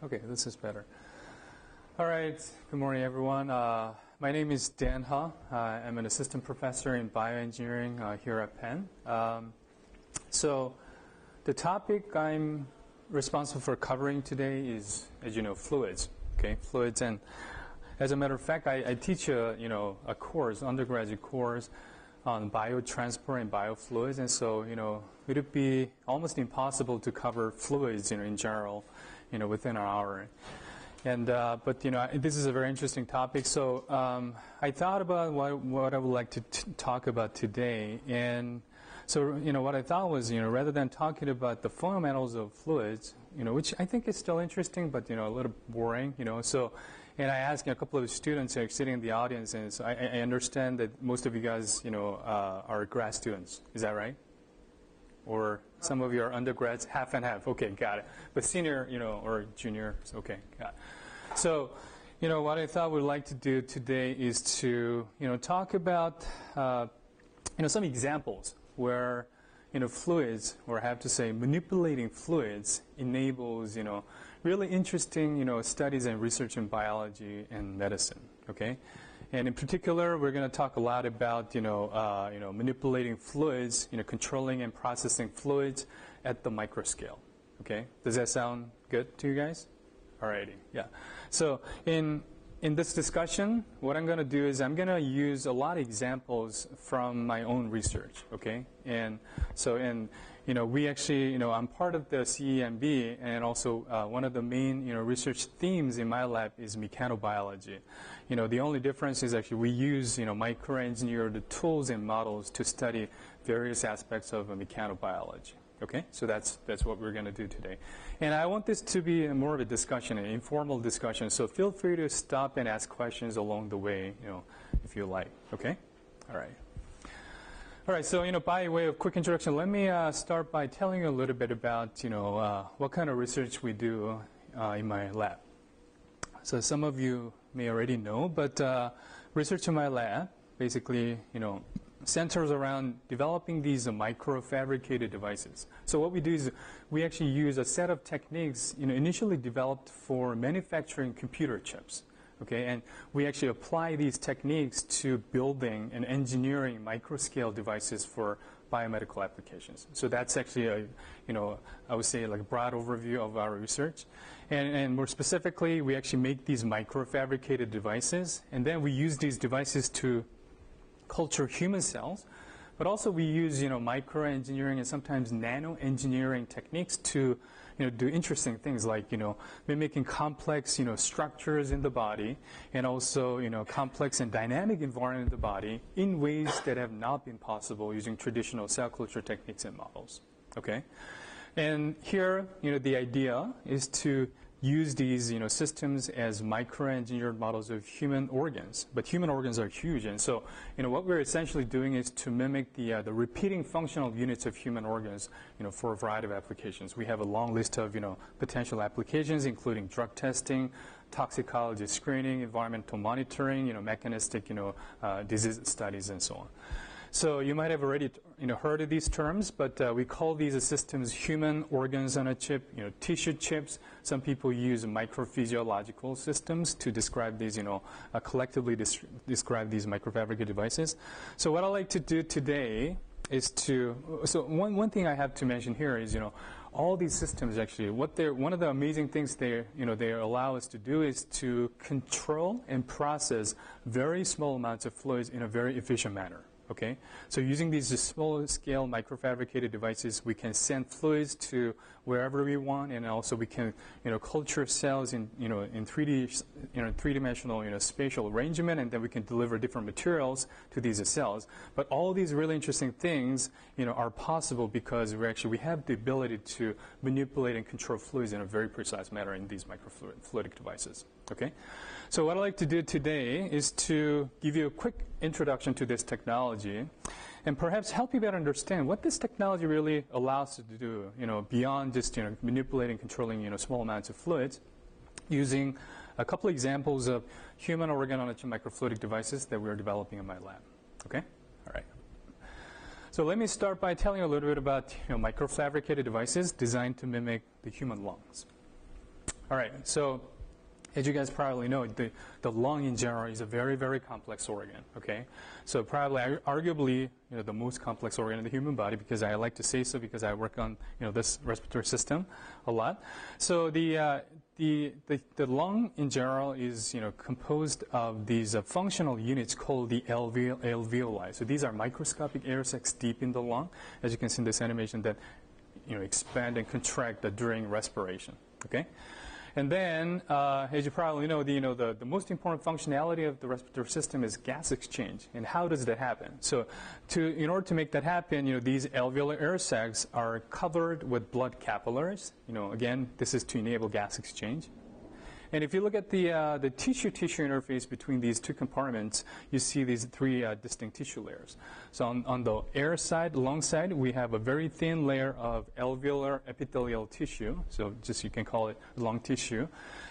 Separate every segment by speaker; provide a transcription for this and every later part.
Speaker 1: Okay, this is better. All right, good morning, everyone. My name is Dan He. I'm an assistant professor in bioengineering here at Penn. So the topic I'm responsible for covering today is, as you know, fluids. Okay, fluids, and as a matter of fact, I teach a course, undergraduate course on biotransport and biofluids, and so it would be almost impossible to cover fluids in general within an hour. And but this is a very interesting topic. So I thought about what I would like to talk about today, and so what I thought was rather than talking about the fundamentals of fluids, which I think is still interesting, but a little boring, So, and I asked a couple of students sitting in the audience, and so I understand that most of you guys are grad students. Is that right? Or some of you are undergrads, half and half. Okay, got it. But senior, or junior, okay, got it. So, what I thought we'd like to do today is to, talk about, some examples where, fluids, or I have to say manipulating fluids enables, really interesting, studies and research in biology and medicine, okay? And in particular, we're going to talk a lot about, manipulating fluids, controlling and processing fluids at the microscale. Okay, does that sound good to you guys? Alrighty, yeah. So in this discussion, what I'm going to do is I'm going to use a lot of examples from my own research. Okay, and so we actually, I'm part of the CEMB, and also one of the main, research themes in my lab is mechanobiology. The only difference is actually we use, microengineered tools and models to study various aspects of mechanobiology. Okay, so that's what we're going to do today. And I want this to be more of a discussion, an informal discussion, so feel free to stop and ask questions along the way, if you like. Okay? All right. All right, so, by way of quick introduction, let me start by telling you a little bit about, what kind of research we do in my lab. So some of you may already know, but research in my lab basically, centers around developing these microfabricated devices. So what we do is we actually use a set of techniques, initially developed for manufacturing computer chips. Okay, and we actually apply these techniques to building and engineering microscale devices for biomedical applications. So that's actually I would say like a broad overview of our research. And more specifically, we actually make these microfabricated devices, and then we use these devices to culture human cells, but also we use microengineering and sometimes nanoengineering techniques to do interesting things like mimicking complex structures in the body, and also complex and dynamic environment in the body in ways that have not been possible using traditional cell culture techniques and models. Okay, and here the idea is to use these systems as microengineered models of human organs, but human organs are huge, and so what we're essentially doing is to mimic the repeating functional units of human organs for a variety of applications. We have a long list of potential applications, including drug testing, toxicology screening, environmental monitoring, mechanistic disease studies, and so on. So you might have already heard of these terms, but we call these systems human organs on a chip, tissue chips. Some people use microphysiological systems to describe these, collectively describe these microfabricated devices. So what I like to do today is so one thing I have to mention here is, all these systems actually, one of the amazing things they allow us to do is to control and process very small amounts of fluids in a very efficient manner. Okay, so using these small-scale microfabricated devices, we can send fluids to wherever we want, and also we can, culture cells in 3D, three-dimensional, spatial arrangement, and then we can deliver different materials to these cells. But all these really interesting things, are possible because we have the ability to manipulate and control fluids in a very precise manner in these microfluidic devices. Okay, so what I'd like to do today is to give you a quick introduction to this technology, and perhaps help you better understand what this technology really allows us to do, beyond just manipulating, controlling small amounts of fluids, using a couple of examples of human organ on a chip microfluidic devices that we're developing in my lab. Okay, all right. So let me start by telling you a little bit about microfabricated devices designed to mimic the human lungs. All right, so as you guys probably know, the lung in general is a very, very complex organ, okay? So probably, arguably, the most complex organ in the human body, because I like to say so because I work on, this respiratory system a lot. So the lung in general is, composed of these functional units called the alveoli. So these are microscopic air sacs deep in the lung, as you can see in this animation, that, expand and contract during respiration, okay? And then, as you probably know, the most important functionality of the respiratory system is gas exchange. And how does that happen? So in order to make that happen, these alveolar air sacs are covered with blood capillaries. Again, this is to enable gas exchange. And if you look at the tissue-tissue interface between these two compartments, you see these three distinct tissue layers. So on the air side, lung side, we have a very thin layer of alveolar epithelial tissue. So just you can call it lung tissue.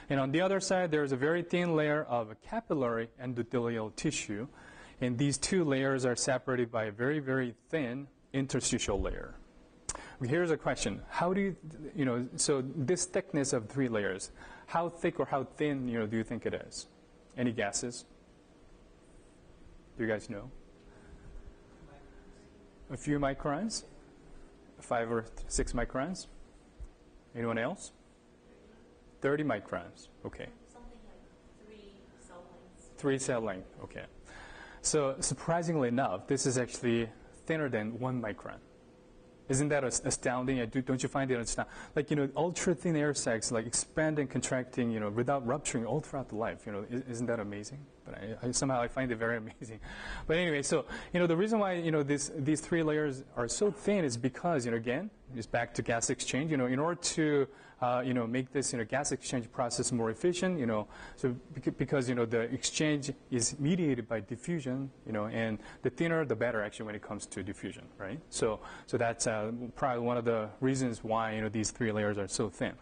Speaker 1: And on the other side, there's a very thin layer of capillary endothelial tissue. And these two layers are separated by a very, very thin interstitial layer. Here's a question. How do you, so this thickness of three layers, how thick or how thin, do you think it is? Any guesses? Do you guys know? A few microns? 5 or 6 microns? Anyone else? 30 microns. Okay.
Speaker 2: Something like 3 cell lengths.
Speaker 1: 3 cell length. Okay. So surprisingly enough, this is actually thinner than 1 micron. Isn't that astounding? Don't you find it astounding? Like, ultra-thin air sacs, like expand and contracting, without rupturing all throughout the life. Isn't that amazing? But somehow I find it very amazing. But anyway, so, the reason why, these 3 layers are so thin is because, again, it's back to gas exchange. In order to, make this, gas exchange process more efficient, so because, the exchange is mediated by diffusion, and the thinner, the better, actually, when it comes to diffusion, right? So that's probably one of the reasons why, these 3 layers are so thin.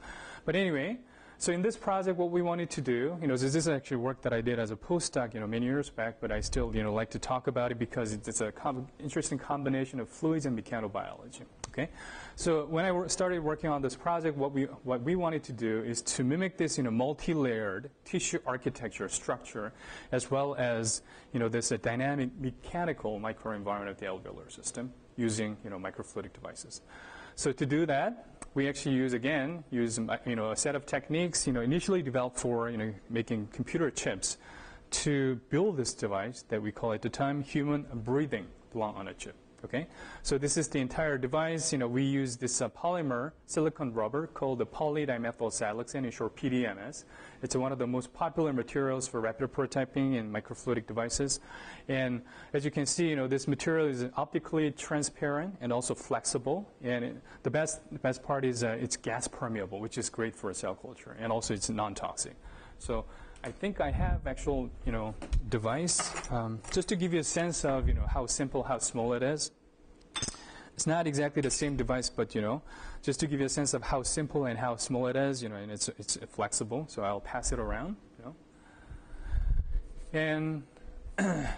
Speaker 1: But anyway, so in this project, what we wanted to do, this is actually work that I did as a postdoc, many years back, but I still, like to talk about it because it's a interesting combination of fluids and mechanobiology. Okay, so when I started working on this project, what we wanted to do is to mimic this, multi-layered tissue architecture structure, as well as, this dynamic mechanical microenvironment of the alveolar system using, microfluidic devices. So to do that, we actually use a set of techniques, initially developed for, making computer chips to build this device that we call at the time human breathing lung on a chip. Okay, so this is the entire device. We use this polymer silicon rubber called the polydimethylsiloxane, in short PDMS. It's one of the most popular materials for rapid prototyping and microfluidic devices. And as you can see, this material is optically transparent and also flexible. And the best part is it's gas permeable, which is great for a cell culture, and also it's non-toxic. So I think I have actual, device, just to give you a sense of, how simple, how small it is. It's not exactly the same device, but, just to give you a sense of how simple and how small it is, and it's flexible. So I'll pass it around, And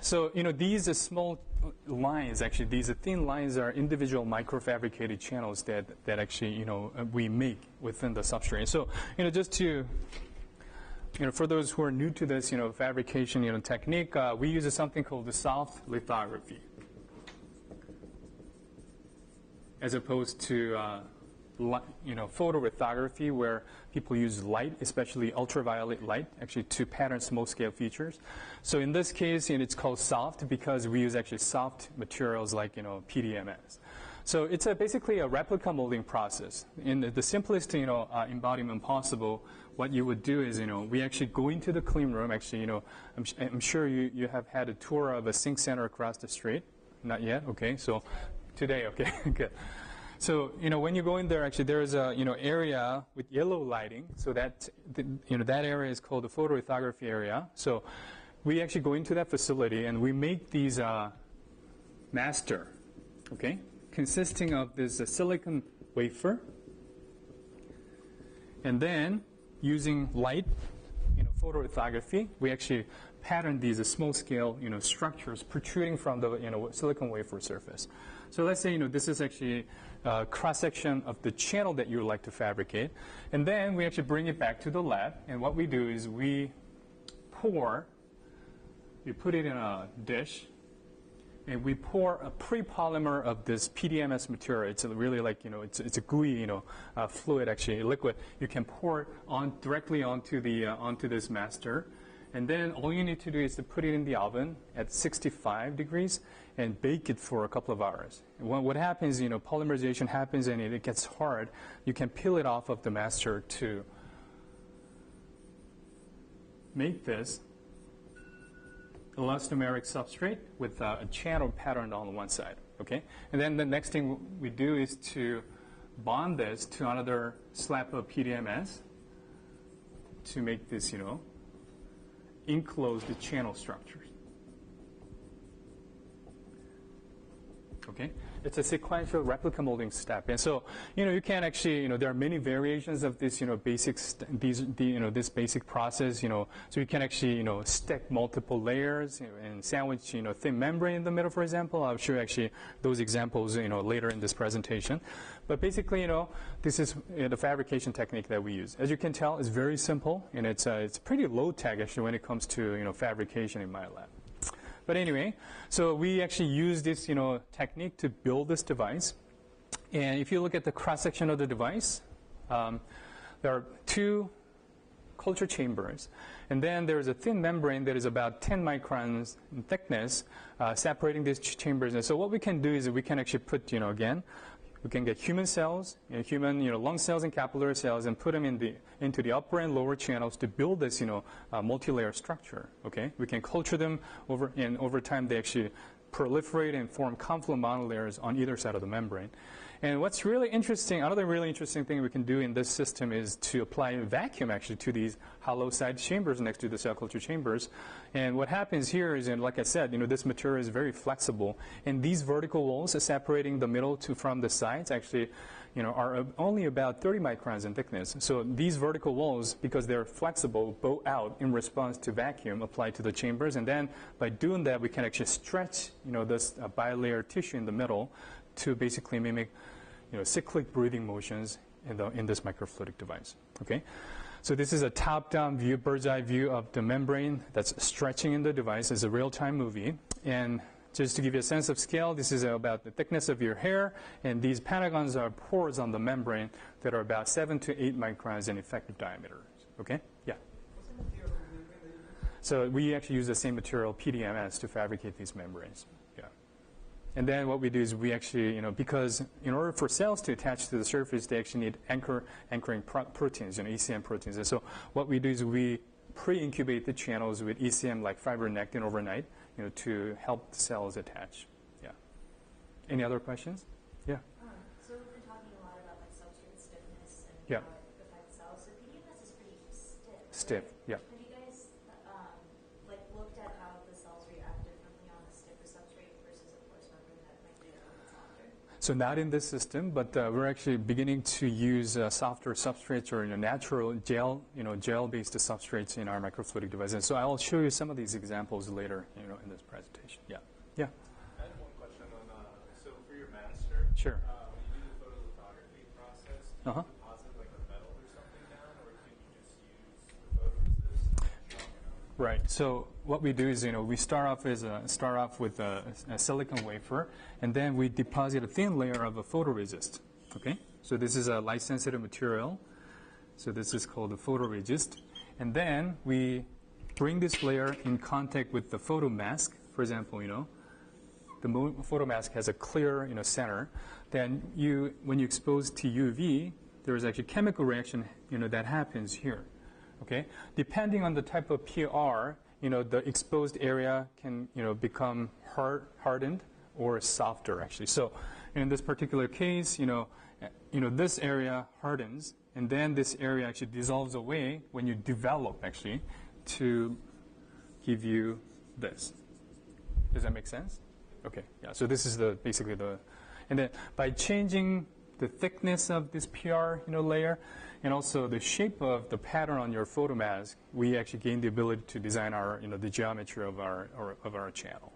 Speaker 1: so, these small lines, actually, these thin lines are individual microfabricated channels that actually, we make within the substrate. So, just to... for those who are new to this, fabrication, technique, we use something called the soft lithography, as opposed to, photolithography, where people use light, especially ultraviolet light, actually to pattern small-scale features. So in this case, it's called soft because we use actually soft materials like, PDMS. So it's basically a replica molding process. In the simplest, embodiment possible, what you would do is, we actually go into the clean room. Actually, I'm sure you have had a tour of a sync center across the street. Not yet? Okay. So today, okay, good. So, when you go in there, actually, there is a, area with yellow lighting. So that, that area is called the photolithography area. So we actually go into that facility and we make these master, okay, consisting of this silicon wafer, and then using light, photolithography, we actually pattern these small scale, structures protruding from the, silicon wafer surface. So let's say, this is actually a cross-section of the channel that you would like to fabricate. And then we actually bring it back to the lab. And what we do is we put it in a dish, and we pour a pre-polymer of this PDMS material. It's really like, it's a gooey, fluid, actually, liquid. You can pour it directly onto this master. And then all you need to do is to put it in the oven at 65 degrees and bake it for a couple of hours. And what happens, polymerization happens and it gets hard. You can peel it off of the master to make this elastomeric substrate with a channel pattern on one side, okay? And then the next thing we do is to bond this to another slab of PDMS to make this, enclosed channel structures. Okay, it's a sequential replica molding step, and so you can actually there are many variations of this this basic process. So you can actually stack multiple layers and sandwich thin membrane in the middle, for example. I'll show you actually those examples later in this presentation. But basically this is the fabrication technique that we use. As you can tell, it's very simple and it's pretty low tech actually when it comes to fabrication in my lab. But anyway, so we actually use this, technique to build this device. And if you look at the cross-section of the device, there are two culture chambers. And then there's a thin membrane that is about 10 microns in thickness, separating these chambers. And so what we can do is we can actually put, again, we can get human cells, human lung cells and capillary cells, and put them into the upper and lower channels to build this multi-layer structure. Okay, we can culture them over time they actually proliferate and form confluent monolayers on either side of the membrane. And what's really interesting, another really interesting thing we can do in this system is to apply a vacuum actually to these hollow side chambers next to the cell culture chambers. And what happens here is, like I said, this material is very flexible. And these vertical walls separating the middle from the sides actually, are only about 30 microns in thickness. So these vertical walls, because they're flexible, bow out in response to vacuum applied to the chambers. And then by doing that, we can actually stretch, this bilayer tissue in the middle to basically mimic, cyclic breathing motions in this microfluidic device. Okay, so this is a top-down view, bird's-eye view of the membrane that's stretching in the device. It's a real-time movie, and just to give you a sense of scale, this is about the thickness of your hair, and these pentagons are pores on the membrane that are about 7 to 8 microns in effective diameter. Okay, yeah.
Speaker 3: What's the material of the membrane that you use?
Speaker 1: So we actually use the same material, PDMS, to fabricate these membranes. And then what we do is we actually, because in order for cells to attach to the surface, they actually need anchoring proteins, ECM proteins. And so what we do is we pre-incubate the channels with ECM like fibronectin overnight, to help the cells attach. Yeah. Any other questions? Yeah.
Speaker 2: So we've been talking a lot about substrate stiffness and
Speaker 1: yeah.
Speaker 2: how it affects cells. So PDMS is pretty stiff.
Speaker 1: Stiff,
Speaker 2: right?
Speaker 1: yeah.
Speaker 2: Have you guys looked at how the cells react differently on a stiffer substrate versus a coarse membrane that might be a little bit softer?
Speaker 1: So not in this system, but we're actually beginning to use softer substrates or natural gel-based substrates in our microfluidic devices. So I'll show you some of these examples later, in this presentation. Yeah. Yeah.
Speaker 4: I had one question on, so for your master,
Speaker 1: sure.
Speaker 4: When you do the photolithography process, do you deposit like a metal or something down, or can you just use the photoresist?
Speaker 1: Right. So what we do is, we start off with a silicon wafer, and then we deposit a thin layer of a photoresist. Okay. So this is a light-sensitive material. So this is called the photoresist, and then we bring this layer in contact with the photomask. For example, the photomask has a clear, center. Then when you expose to UV, there is actually chemical reaction, that happens here. Okay, depending on the type of PR, the exposed area can, become hardened or softer actually. So in this particular case, this area hardens, and then this area actually dissolves away when you develop actually to give you this. Does that make sense? Okay, yeah. So this is basically and then by changing the thickness of this PR layer, and also the shape of the pattern on your photomask, we actually gain the ability to design our the geometry of our channel.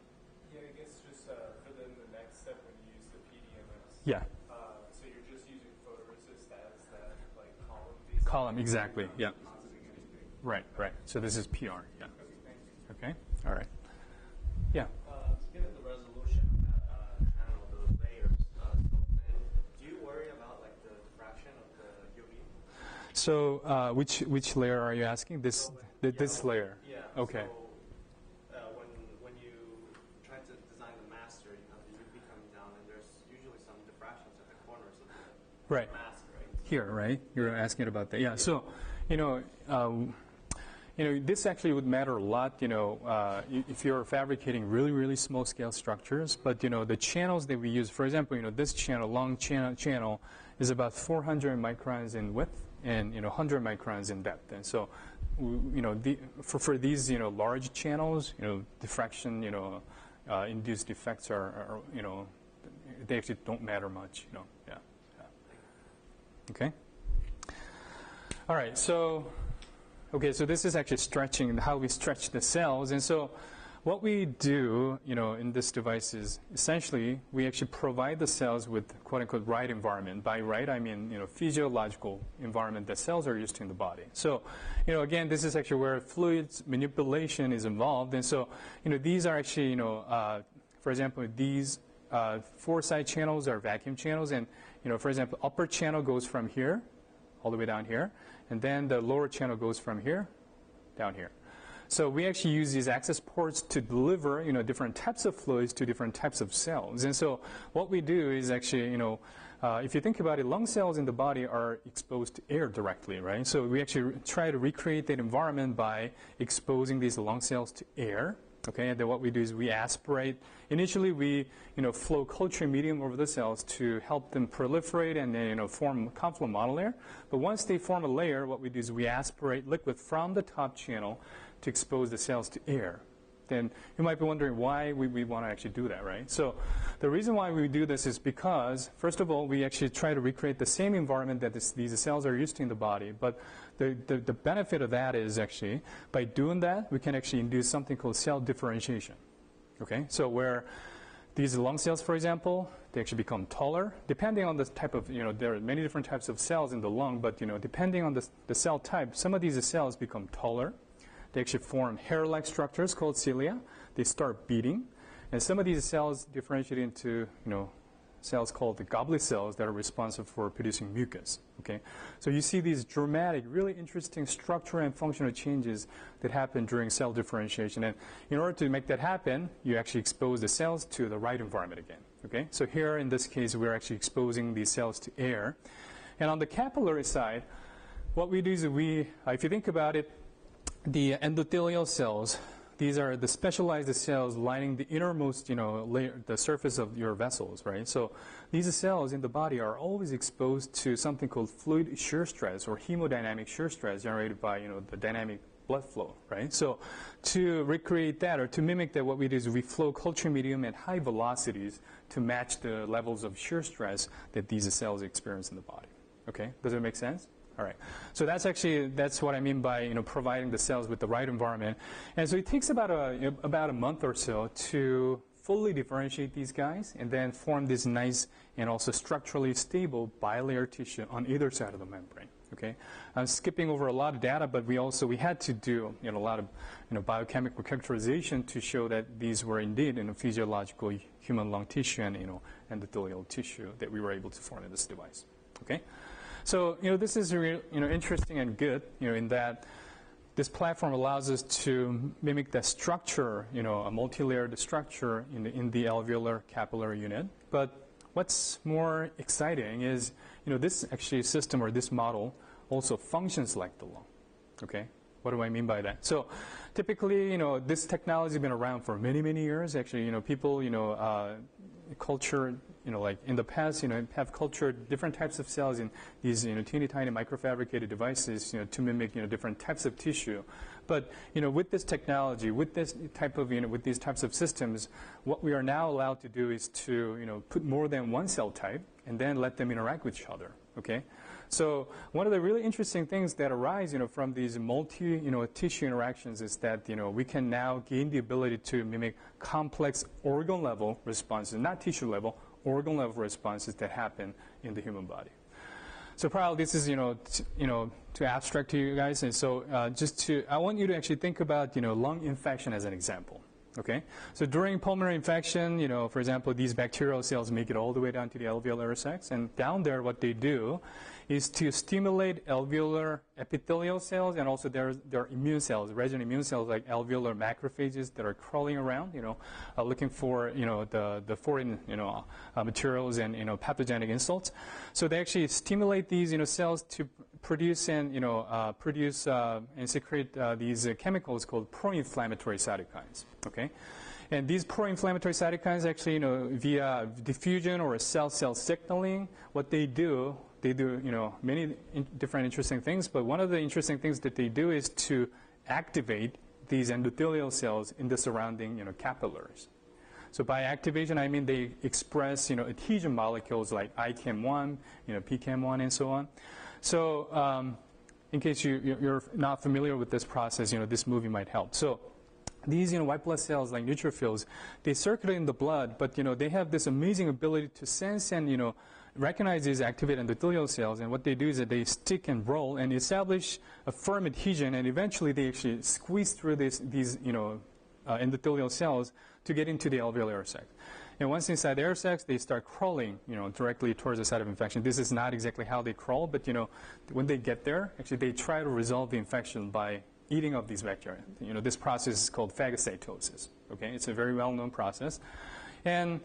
Speaker 4: Yeah, I guess just for then the next step when you use the PDMS.
Speaker 1: Yeah.
Speaker 4: So you're just using photoresist as that like column.
Speaker 1: Column, exactly. Yeah.
Speaker 4: Depositing anything.
Speaker 1: Right. So this is PR. Yeah.
Speaker 4: Okay, thank you.
Speaker 1: Okay. All right. Yeah.
Speaker 5: Given the resolution of that panel, those layers, so then do you worry about like the diffraction of the UV?
Speaker 1: So which layer are you asking? This layer.
Speaker 5: Yeah.
Speaker 1: Okay.
Speaker 5: So when you try to design the master, you have the UV coming down, and there's usually some diffractions at the corners of the
Speaker 1: Right.
Speaker 5: mask, right?
Speaker 1: Here, right? You're asking about that. Yeah. So, this actually would matter a lot, if you're fabricating really, really small scale structures. But, the channels that we use, for example, this long channel is about 400 microns in width and, 100 microns in depth. And so, for these, large channels, diffraction, induced effects are, they actually don't matter much, Yeah. Okay. All right. So this is actually stretching, how we stretch the cells. And so what we do, in this device is essentially we actually provide the cells with quote unquote right environment. By right, I mean, physiological environment that cells are used to in the body. So, again, this is actually where fluids manipulation is involved. And so, these are actually, for example, these 4 side channels are vacuum channels. And, for example, upper channel goes from here all the way down here. And then the lower channel goes from here down here. So we actually use these access ports to deliver, different types of fluids to different types of cells. And so what we do is actually, if you think about it, lung cells in the body are exposed to air directly, right? So we actually try to recreate that environment by exposing these lung cells to air. Okay, and then what we do is we aspirate. Initially, we flow culture medium over the cells to help them proliferate and then form confluent monolayer. But once they form a layer, what we do is we aspirate liquid from the top channel to expose the cells to air. Then you might be wondering why we want to actually do that, right? So the reason why we do this is because, first of all, we actually try to recreate the same environment that these cells are used to in the body. But the benefit of that is actually, by doing that, we can actually induce something called cell differentiation. Okay? So where these lung cells, for example, they actually become taller, depending on the type of, there are many different types of cells in the lung, but, depending on the cell type, some of these cells become taller. They actually form hair-like structures called cilia. They start beating. And some of these cells differentiate into, cells called the goblet cells that are responsive for producing mucus. Okay? So you see these dramatic, really interesting structural and functional changes that happen during cell differentiation. And in order to make that happen, you actually expose the cells to the right environment again. Okay? So here, in this case, we're actually exposing these cells to air. And on the capillary side, what we do is if you think about it, the endothelial cells, these are the specialized cells lining the innermost, layer, the surface of your vessels, right? So these cells in the body are always exposed to something called fluid shear stress or hemodynamic shear stress generated by, the dynamic blood flow, right? So to recreate that or to mimic that, what we do is we flow culture medium at high velocities to match the levels of shear stress that these cells experience in the body. Okay? Does it make sense? All right. So that's what I mean by providing the cells with the right environment. And so it takes about a month or so to fully differentiate these guys and then form this nice and also structurally stable bilayer tissue on either side of the membrane. Okay. I'm skipping over a lot of data, but we had to do a lot of biochemical characterization to show that these were indeed physiological human lung tissue and endothelial tissue that we were able to form in this device. Okay. So, this is interesting and good, in that this platform allows us to mimic the structure, a multi-layered structure in the alveolar capillary unit. But what's more exciting is, this actually system or this model also functions like the lung. Okay? What do I mean by that? So, typically, this technology has been around for many, many years. Actually, people, culture, like in the past, have cultured different types of cells in these, teeny tiny microfabricated devices, to mimic, different types of tissue. But, with this technology, with this type of, with these types of systems, what we are now allowed to do is to, put more than one cell type and then let them interact with each other. Okay. So one of the really interesting things that arise, from these multi, tissue interactions is that, we can now gain the ability to mimic complex organ level responses, not tissue level, organ level responses that happen in the human body. So probably this is, to abstract to you guys. And so I want you to actually think about, lung infection as an example. Okay, so during pulmonary infection, for example, these bacterial cells make it all the way down to the alveolar air sacs, and down there what they do is to stimulate alveolar epithelial cells, and also their immune cells, resident immune cells like alveolar macrophages that are crawling around, looking for the foreign materials and pathogenic insults. So they actually stimulate these cells to produce and secrete these chemicals called pro-inflammatory cytokines. Okay, and these pro-inflammatory cytokines actually, via diffusion or cell-cell signaling, what they do many different interesting things. But one of the interesting things that they do is to activate these endothelial cells in the surrounding capillaries. So by activation, I mean they express adhesion molecules like ICAM1, PCAM1, and so on. So in case you're not familiar with this process, this movie might help. So these white blood cells like neutrophils, they circulate in the blood, but they have this amazing ability to sense and recognize these activated endothelial cells, and what they do is that they stick and roll and establish a firm adhesion, and eventually they actually squeeze through these endothelial cells to get into the alveolar air sac. And once inside the air sacs, they start crawling, directly towards the site of infection. This is not exactly how they crawl, but when they get there, actually they try to resolve the infection by eating of these bacteria. This process is called phagocytosis. Okay, it's a very well-known process, and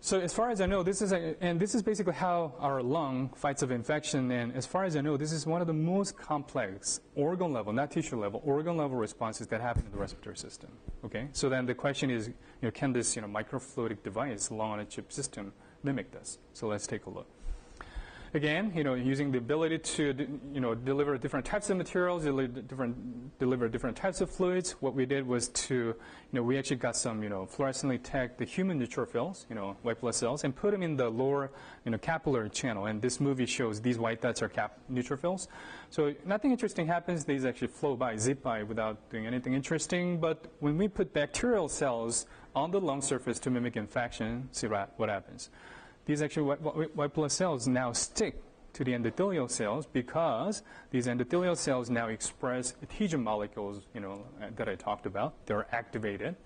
Speaker 1: so as far as I know, this is basically how our lung fights off infection. And as far as I know, this is one of the most complex organ level, not tissue level, organ level responses that happen in the respiratory system. Okay, so then the question is, can this microfluidic device, lung on a chip system, mimic this? So let's take a look. Again, using the ability to, deliver different types of materials, deliver different types of fluids. What we did was to, we actually got some, fluorescently tagged the human neutrophils, white blood cells, and put them in the lower, capillary channel. And this movie shows these white dots are neutrophils. So nothing interesting happens. These actually flow by, zip by, without doing anything interesting. But when we put bacterial cells on the lung surface to mimic infection, see what happens. These actually white blood cells now stick to the endothelial cells because these endothelial cells now express adhesion molecules, that I talked about. They're activated.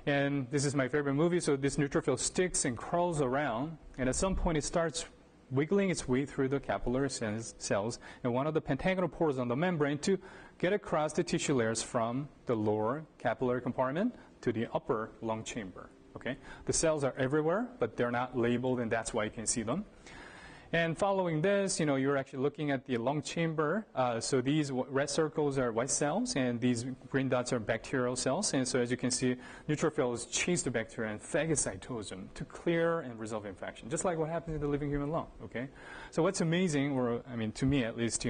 Speaker 1: And this is my favorite movie. So this neutrophil sticks and crawls around, and at some point it starts wiggling its way through the capillary cells and one of the pentagonal pores on the membrane to get across the tissue layers from the lower capillary compartment to the upper lung chamber. Okay, the cells are everywhere, but they're not labeled, and that's why you can see them. And following this, you're actually looking at the lung chamber. So these red circles are white cells, and these green dots are bacterial cells. And so as you can see, neutrophils chase the bacteria and phagocytose them to clear and resolve infection, just like what happens in the living human lung. Okay, so what's amazing, or I mean, to me at least,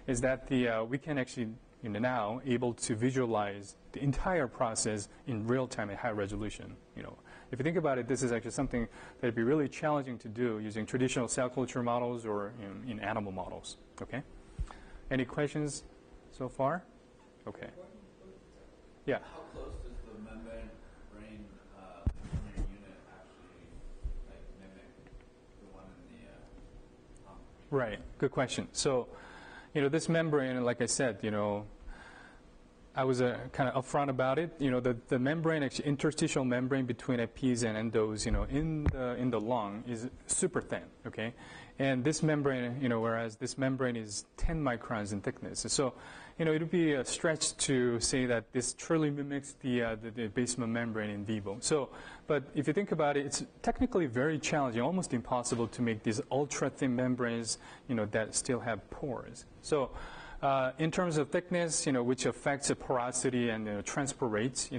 Speaker 1: is that we can actually now able to visualize the entire process in real time at high resolution. If you think about it, this is actually something that would be really challenging to do using traditional cell culture models or in animal models. Okay. Any questions so far? Okay. Yeah.
Speaker 6: How close does the membrane unit actually mimic the one in the lung?
Speaker 1: Right. Good question. So, this membrane, like I said, I was kind of upfront about it. The membrane, actually interstitial membrane between epis and endos, in the lung is super thin. Okay, and this membrane, whereas this membrane is 10 microns in thickness. So, it would be a stretch to say that this truly mimics the basement membrane in vivo. So, but if you think about it, it's technically very challenging, almost impossible to make these ultra thin membranes, that still have pores. So. in terms of thickness, which affects the porosity and transpirates,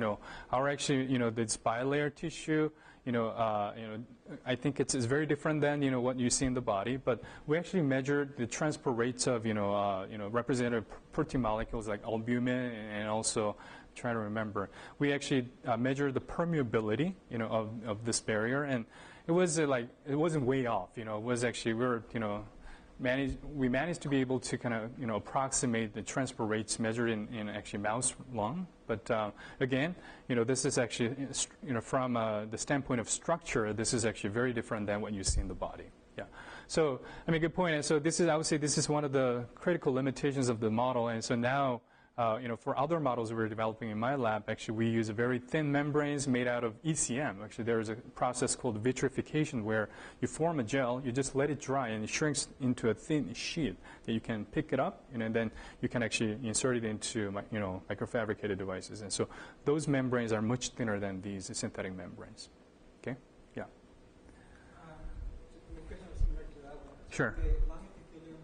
Speaker 1: our actually, this bilayer tissue, I think it's very different than, what you see in the body. But we actually measured the transpirates of, representative protein molecules like albumin, and also, trying to remember, we actually measured the permeability, of this barrier, and it was it wasn't way off. It was actually we managed to be able to kind of approximate the transpirates measured in actually mouse lung. But again, this is actually from the standpoint of structure, this is actually very different than what you see in the body. Yeah. So I mean, good point. And so I would say this is one of the critical limitations of the model. And so now, for other models we're developing in my lab, actually we use very thin membranes made out of ECM. Actually, there is a process called vitrification where you form a gel, you just let it dry, and it shrinks into a thin sheet that you can pick it up, and then you can actually insert it into microfabricated devices. And so those membranes are much thinner than these synthetic membranes. Okay? Yeah.
Speaker 3: The question is similar to that one.
Speaker 1: Sure.
Speaker 3: The lung epithelium,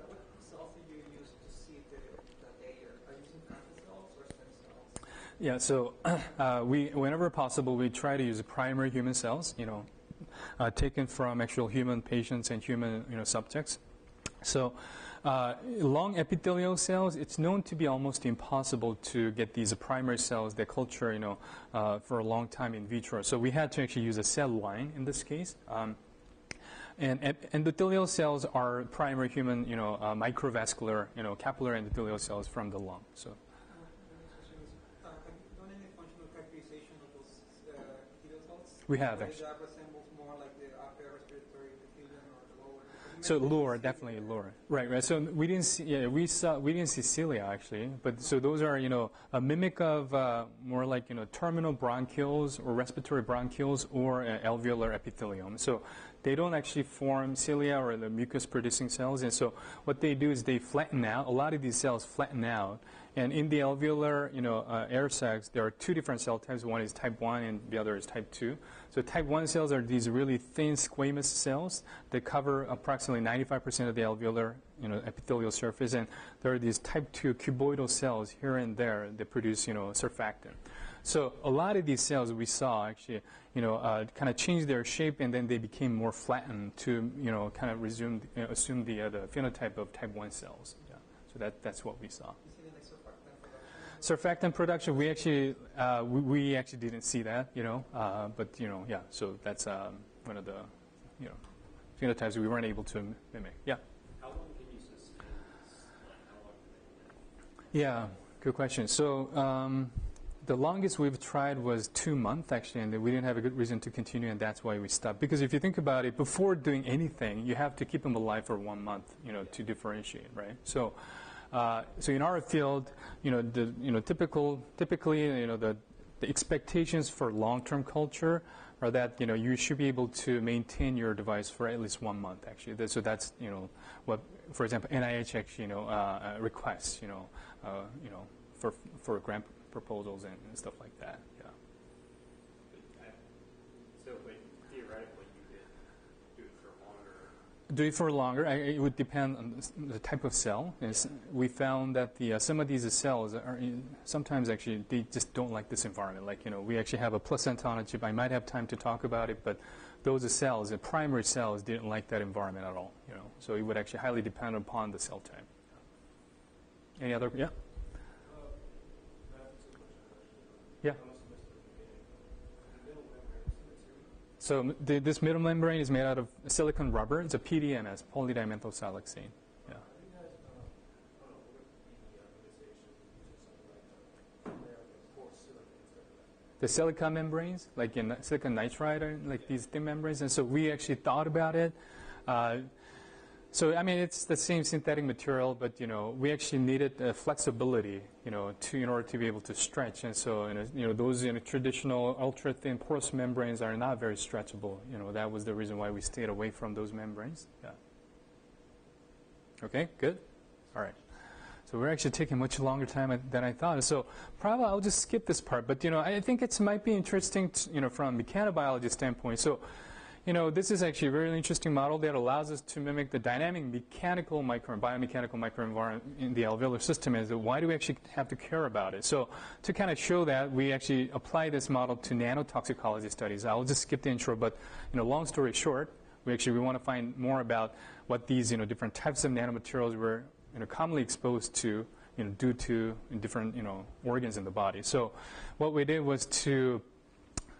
Speaker 3: what cells do you use to see the layer? Are you using cancer cells or stem cells?
Speaker 1: Yeah, so whenever possible, we try to use primary human cells, taken from actual human patients and human, subjects. So lung epithelial cells, it's known to be almost impossible to get these primary cells that culture, for a long time in vitro. So we had to actually use a cell line in this case. And endothelial cells are primary human, microvascular, capillary endothelial cells from the lung. So.
Speaker 3: Have you done any functional characterization of those epithelial cells?
Speaker 1: We have, actually.
Speaker 3: That resembles more like the upper respiratory epithelium or the lower?
Speaker 1: So lower, definitely lower. Right. So we didn't see, we didn't see cilia actually, but so those are, a mimic of more like, terminal bronchioles or respiratory bronchioles or alveolar epithelium. So they don't actually form cilia or the mucus-producing cells, and so what they do is they flatten out. A lot of these cells flatten out, and in the alveolar, air sacs, there are two different cell types. One is type 1, and the other is type 2. So type 1 cells are these really thin squamous cells that cover approximately 95% of the alveolar, epithelial surface, and there are these type 2 cuboidal cells here and there that produce, surfactant. So a lot of these cells we saw actually, kind of changed their shape, and then they became more flattened to, kind of assume the phenotype of type 1 cells. Yeah. So that's what we saw. Surfactant production, we actually we actually didn't see that, but yeah. So that's one of the phenotypes we weren't able to mimic. Yeah.
Speaker 4: How long can you sustain this? How long do they
Speaker 1: Yeah, good question. So the longest we've tried was 2 months actually, and we didn't have a good reason to continue, and that's why we stopped. Because if you think about it, before doing anything, you have to keep them alive for 1 month, to differentiate, right? So. So in our field, typically, the expectations for long-term culture are that you should be able to maintain your device for at least 1 month. Actually, so that's what, for example, NIH actually requests for grant proposals and stuff like that. Yeah.
Speaker 4: But theoretically, you could do it for longer.
Speaker 1: Do it for longer. It would depend on the type of cell. We found that some of these cells are sometimes actually they just don't like this environment. Like we actually have a placenta on a chip. I might have time to talk about it, but those cells, the primary cells, didn't like that environment at all. So it would actually highly depend upon the cell type. Any other? Yeah. Yeah. So this middle membrane is made out of silicon rubber. It's a PDMS, polydimethyl siloxane. Yeah. The silica membranes, like in silicon nitride, are like these thin membranes. And so we actually thought about it. So I mean, it's the same synthetic material, but we actually needed flexibility, in order to be able to stretch. And so those traditional ultra thin porous membranes are not very stretchable. That was the reason why we stayed away from those membranes. Yeah. Okay, good. All right. So we're actually taking much longer time than I thought. So probably I'll just skip this part. But I think it might be interesting, from a mechanobiology standpoint. So this is actually a very interesting model that allows us to mimic the dynamic mechanical biomechanical microenvironment in the alveolar system. Is why do we actually have to care about it? So to kind of show that, we actually apply this model to nanotoxicology studies. I'll just skip the intro, but long story short, we want to find more about what these different types of nanomaterials were commonly exposed to due to different organs in the body. So what we did was to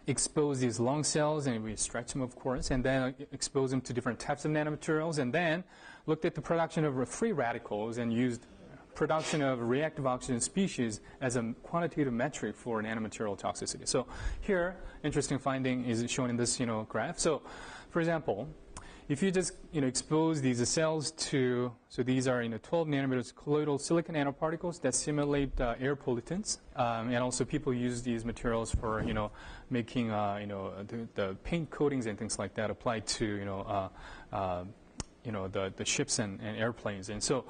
Speaker 1: expose these lung cells, and we stretch them, of course, and then expose them to different types of nanomaterials, and then looked at the production of free radicals and used production of reactive oxygen species as a quantitative metric for nanomaterial toxicity. So here, interesting finding is shown in this graph. So, for example, if you just expose these cells to, so these are 12 nanometers colloidal silicon nanoparticles that simulate air pollutants, and also people use these materials for making the paint coatings and things like that applied to the ships and airplanes. And so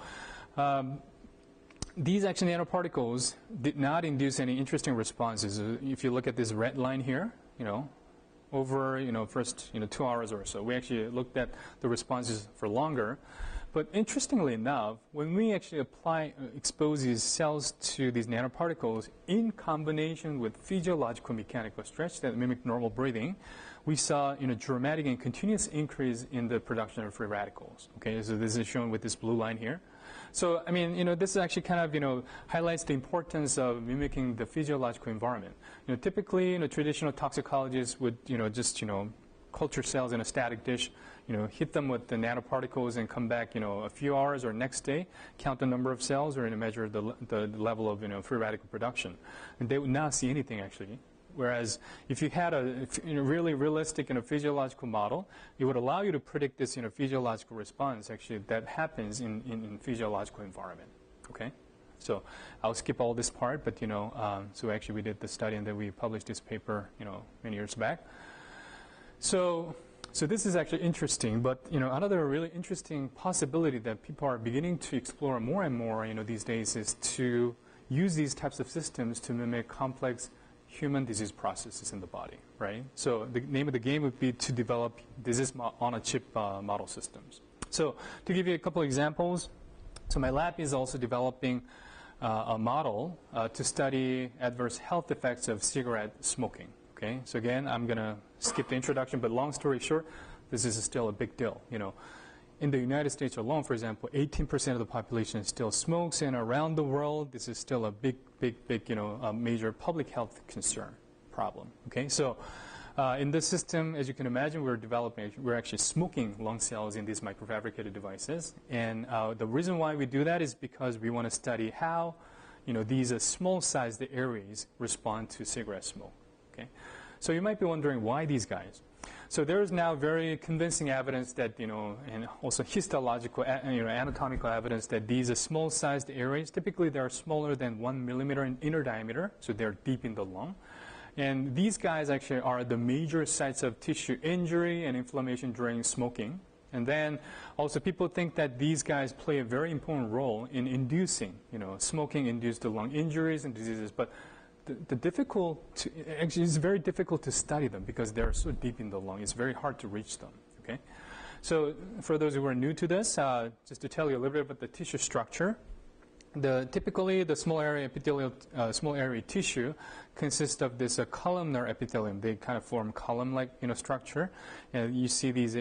Speaker 1: these actually nanoparticles did not induce any interesting responses. If you look at this red line here, over first 2 hours or so. We actually looked at the responses for longer. But interestingly enough, when we actually expose these cells to these nanoparticles in combination with physiological mechanical stretch that mimic normal breathing, we saw dramatic and continuous increase in the production of free radicals. Okay, so this is shown with this blue line here. So, this actually kind of, highlights the importance of mimicking the physiological environment. Typically, traditional toxicologists would, just, culture cells in a static dish, hit them with the nanoparticles and come back, a few hours or next day, count the number of cells or measure the level of, free radical production. And they would not see anything, actually. Whereas if you had a really realistic physiological model, it would allow you to predict this physiological response actually that happens in physiological environment. Okay, so I'll skip all this part, but so actually we did the study and then we published this paper many years back. So this is actually interesting, but another really interesting possibility that people are beginning to explore more and more these days is to use these types of systems to mimic complex human disease processes in the body, right? So the name of the game would be to develop disease on a chip model systems. So to give you a couple examples, so my lab is also developing a model to study adverse health effects of cigarette smoking. Okay, so again, I'm going to skip the introduction, but long story short, this is still a big deal. In the United States alone, for example, 18% of the population still smokes, and around the world, this is still a big, major public health concern problem. Okay, so in this system, as you can imagine, we're actually smoking lung cells in these microfabricated devices, and the reason why we do that is because we want to study how, these small-sized areas respond to cigarette smoke. Okay, so you might be wondering why these guys. So there is now very convincing evidence that, and also histological, anatomical evidence that these small-sized areas, typically they are smaller than 1 millimeter in inner diameter, so they're deep in the lung. And these guys actually are the major sites of tissue injury and inflammation during smoking. And then also people think that these guys play a very important role in inducing, smoking induced lung injuries and diseases. But actually it's very difficult to study them because they're so deep in the lung. It's very hard to reach them. Okay, so for those who are new to this, just to tell you a little bit about the tissue structure. Typically, the small area tissue consists of this columnar epithelium. They kind of form column-like structure. And you see these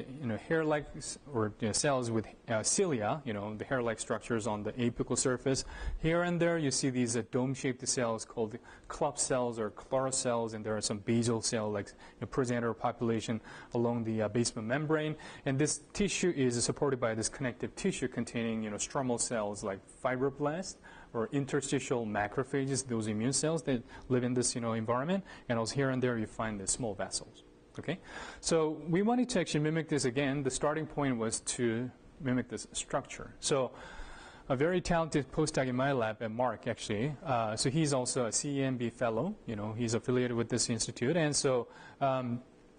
Speaker 1: hair-like or cells with cilia, the hair-like structures on the apical surface. Here and there, you see these dome-shaped cells called club cells or chlorocells, and there are some basal cell like progenitor population along the basement membrane. And this tissue is supported by this connective tissue containing stromal cells like fibroblasts or interstitial macrophages, those immune cells that live in this environment, and also here and there you find the small vessels. Okay, so we wanted to actually mimic this again. The starting point was to mimic this structure. So a very talented postdoc in my lab at Mark, actually. So he's also a CEMB fellow. He's affiliated with this institute, and so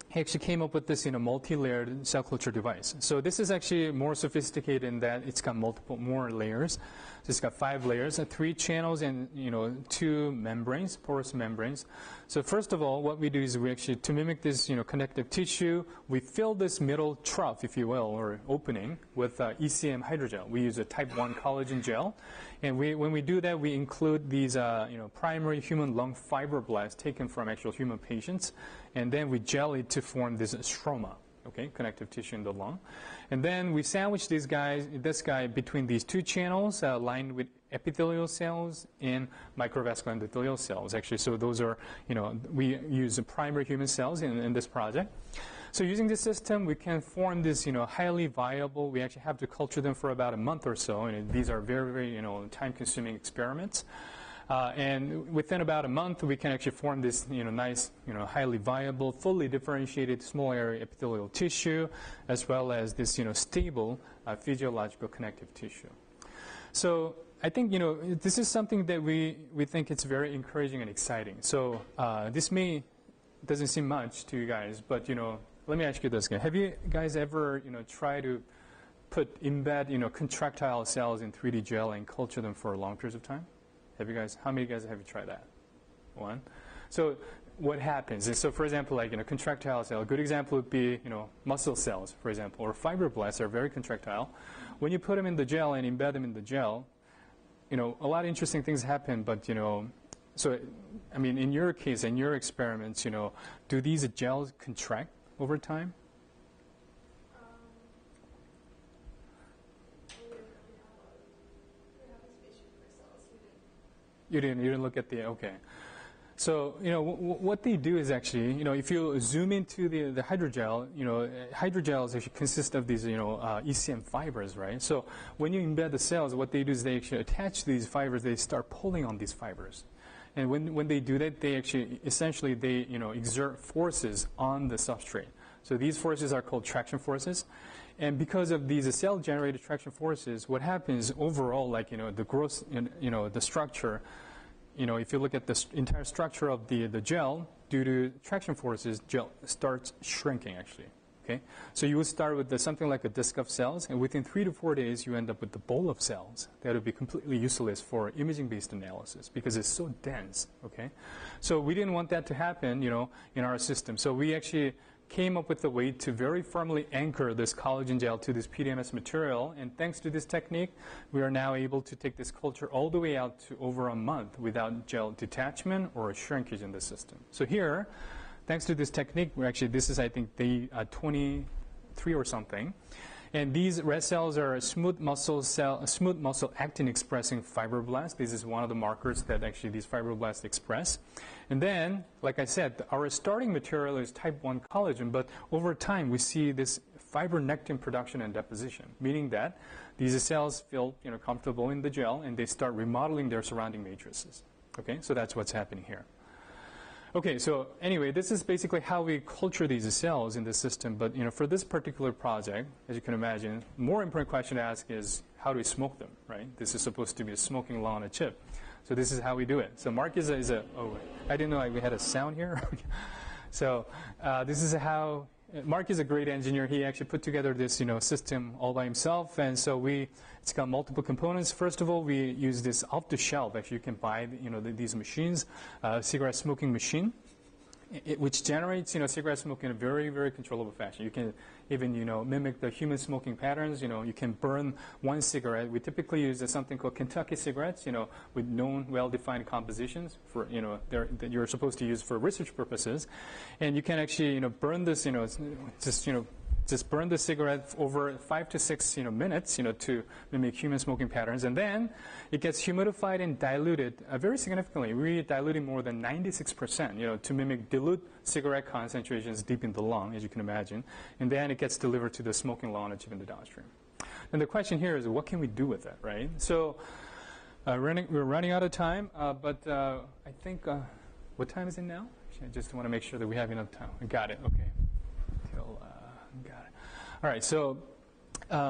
Speaker 1: he actually came up with this, multi-layered cell culture device. So this is actually more sophisticated in that it's got more layers. So it's got 5 layers, 3 channels, and 2 membranes, porous membranes. So first of all, what we do is we actually, to mimic this, connective tissue, we fill this middle trough, if you will, or opening, with ECM hydrogel. We use a type 1 collagen gel, and when we do that, we include these, primary human lung fibroblasts taken from actual human patients, and then we gel it to form this stroma, okay, connective tissue in the lung. And then we sandwich this guy between these 2 channels lined with epithelial cells and microvascular endothelial cells, actually. So those are, we use the primary human cells in this project. So using this system, we can form this, highly viable. We actually have to culture them for about a month or so, and these are very, very, time-consuming experiments. And within about a month, we can actually form this, nice, highly viable, fully differentiated small area epithelial tissue, as well as this, stable physiological connective tissue. So I think, this is something that we think it's very encouraging and exciting. So this doesn't seem much to you guys, but, let me ask you this again. Have you guys ever, tried to embed, contractile cells in 3D gel and culture them for long periods of time? How many of you guys have tried that? 1. So what happens is, so for example, like, contractile cell, a good example would be, muscle cells, for example, or fibroblasts are very contractile. When you put them in the gel and embed them in the gel, a lot of interesting things happen, but, so, I mean, in your case, in your experiments, do these gels contract over time? You didn't look at okay. So, what they do is actually, if you zoom into the hydrogel, hydrogels actually consist of these, ECM fibers, right? So when you embed the cells, what they do is they actually attach these fibers, they start pulling on these fibers. And when they do that, they actually, essentially, they, exert forces on the substrate. So these forces are called traction forces. And because of these cell-generated traction forces, what happens overall, like, the growth, the structure, if you look at the entire structure of the gel, due to traction forces, gel starts shrinking, actually. Okay? So you would start with something like a disc of cells, and within 3 to 4 days, you end up with the bowl of cells that would be completely useless for imaging-based analysis because it's so dense. Okay? So we didn't want that to happen, in our system. So we actually came up with a way to very firmly anchor this collagen gel to this PDMS material, and thanks to this technique, we are now able to take this culture all the way out to over a month without gel detachment or shrinkage in the system. So here, thanks to this technique, this is, I think, day 23 or something. And these red cells are smooth muscle actin expressing fibroblasts. This is one of the markers that actually these fibroblasts express. And then, like I said, our starting material is type 1 collagen, but over time we see this fibronectin production and deposition, meaning that these cells feel comfortable in the gel and they start remodeling their surrounding matrices. Okay, so that's what's happening here. Okay, so anyway, this is basically how we culture these cells in the system. But for this particular project, as you can imagine, the more important question to ask is how do we smoke them, right? This is supposed to be a smoking law on a chip. So this is how we do it. So Mark is a I didn't know we had a sound here. So this is how Mark is a great engineer. He actually put together this system all by himself, and so it's got multiple components. First of all, we use this off the shelf. Actually, you can buy these machines, cigarette smoking machine, which generates cigarette smoke in a very, very controllable fashion. You can even mimic the human smoking patterns. You can burn one cigarette. We typically use something called Kentucky cigarettes, with known well-defined compositions for that you're supposed to use for research purposes, and you can actually burn this just burn the cigarette over 5 to 6 minutes to mimic human smoking patterns, and then it gets humidified and diluted very significantly. We diluted more than 96% to mimic dilute cigarette concentrations deep in the lung, as you can imagine, and then it gets delivered to the smoking law on a chip in the downstream. And the question here is, what can we do with it, right? So we're running out of time, but I think what time is it now? I just want to make sure that we have enough time. Got it. Okay. Got it. All right. So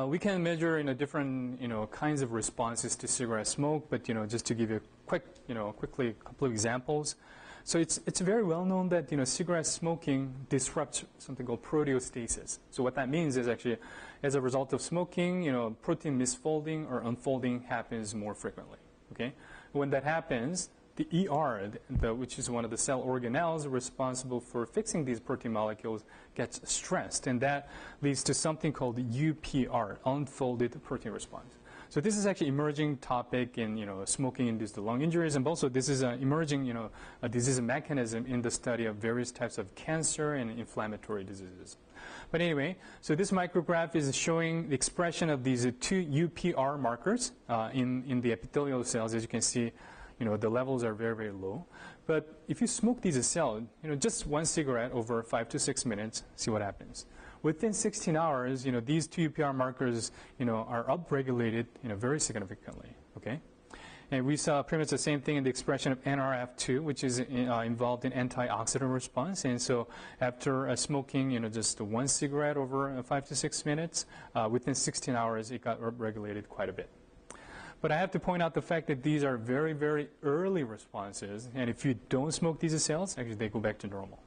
Speaker 1: we can measure different kinds of responses to cigarette smoke, but just to give you quickly a couple of examples. So it's very well known that cigarette smoking disrupts something called proteostasis. So what that means is actually, as a result of smoking, protein misfolding or unfolding happens more frequently. Okay, when that happens, the ER, which is one of the cell organelles responsible for fixing these protein molecules, gets stressed, and that leads to something called UPR, unfolded protein response. So this is actually emerging topic in smoking-induced lung injuries, and also this is an emerging a disease mechanism in the study of various types of cancer and inflammatory diseases. But anyway, so this micrograph is showing the expression of these two UPR markers in the epithelial cells. As you can see, the levels are very, very low. But if you smoke these cells, just one cigarette over 5 to 6 minutes, see what happens. Within 16 hours, these two UPR markers, are upregulated, very significantly. Okay, and we saw pretty much the same thing in the expression of NRF2, which is involved in antioxidant response. And so, after smoking, just one cigarette over 5 to 6 minutes, within 16 hours, it got upregulated quite a bit. But I have to point out the fact that these are very, very early responses, and if you don't smoke these cells, actually they go back to normal,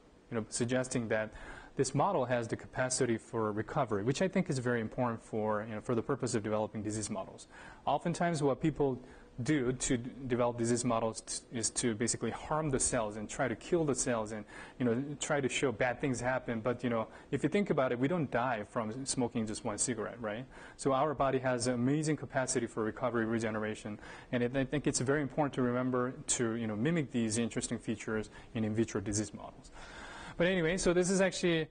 Speaker 1: suggesting that this model has the capacity for recovery, which I think is very important for the purpose of developing disease models. Oftentimes, what people do to develop disease models is to basically harm the cells and try to kill the cells and try to show bad things happen. But if you think about it, we don't die from smoking just one cigarette, right? So our body has amazing capacity for recovery, regeneration, and I think it's very important to remember to mimic these interesting features in vitro disease models. But anyway, so this is actually,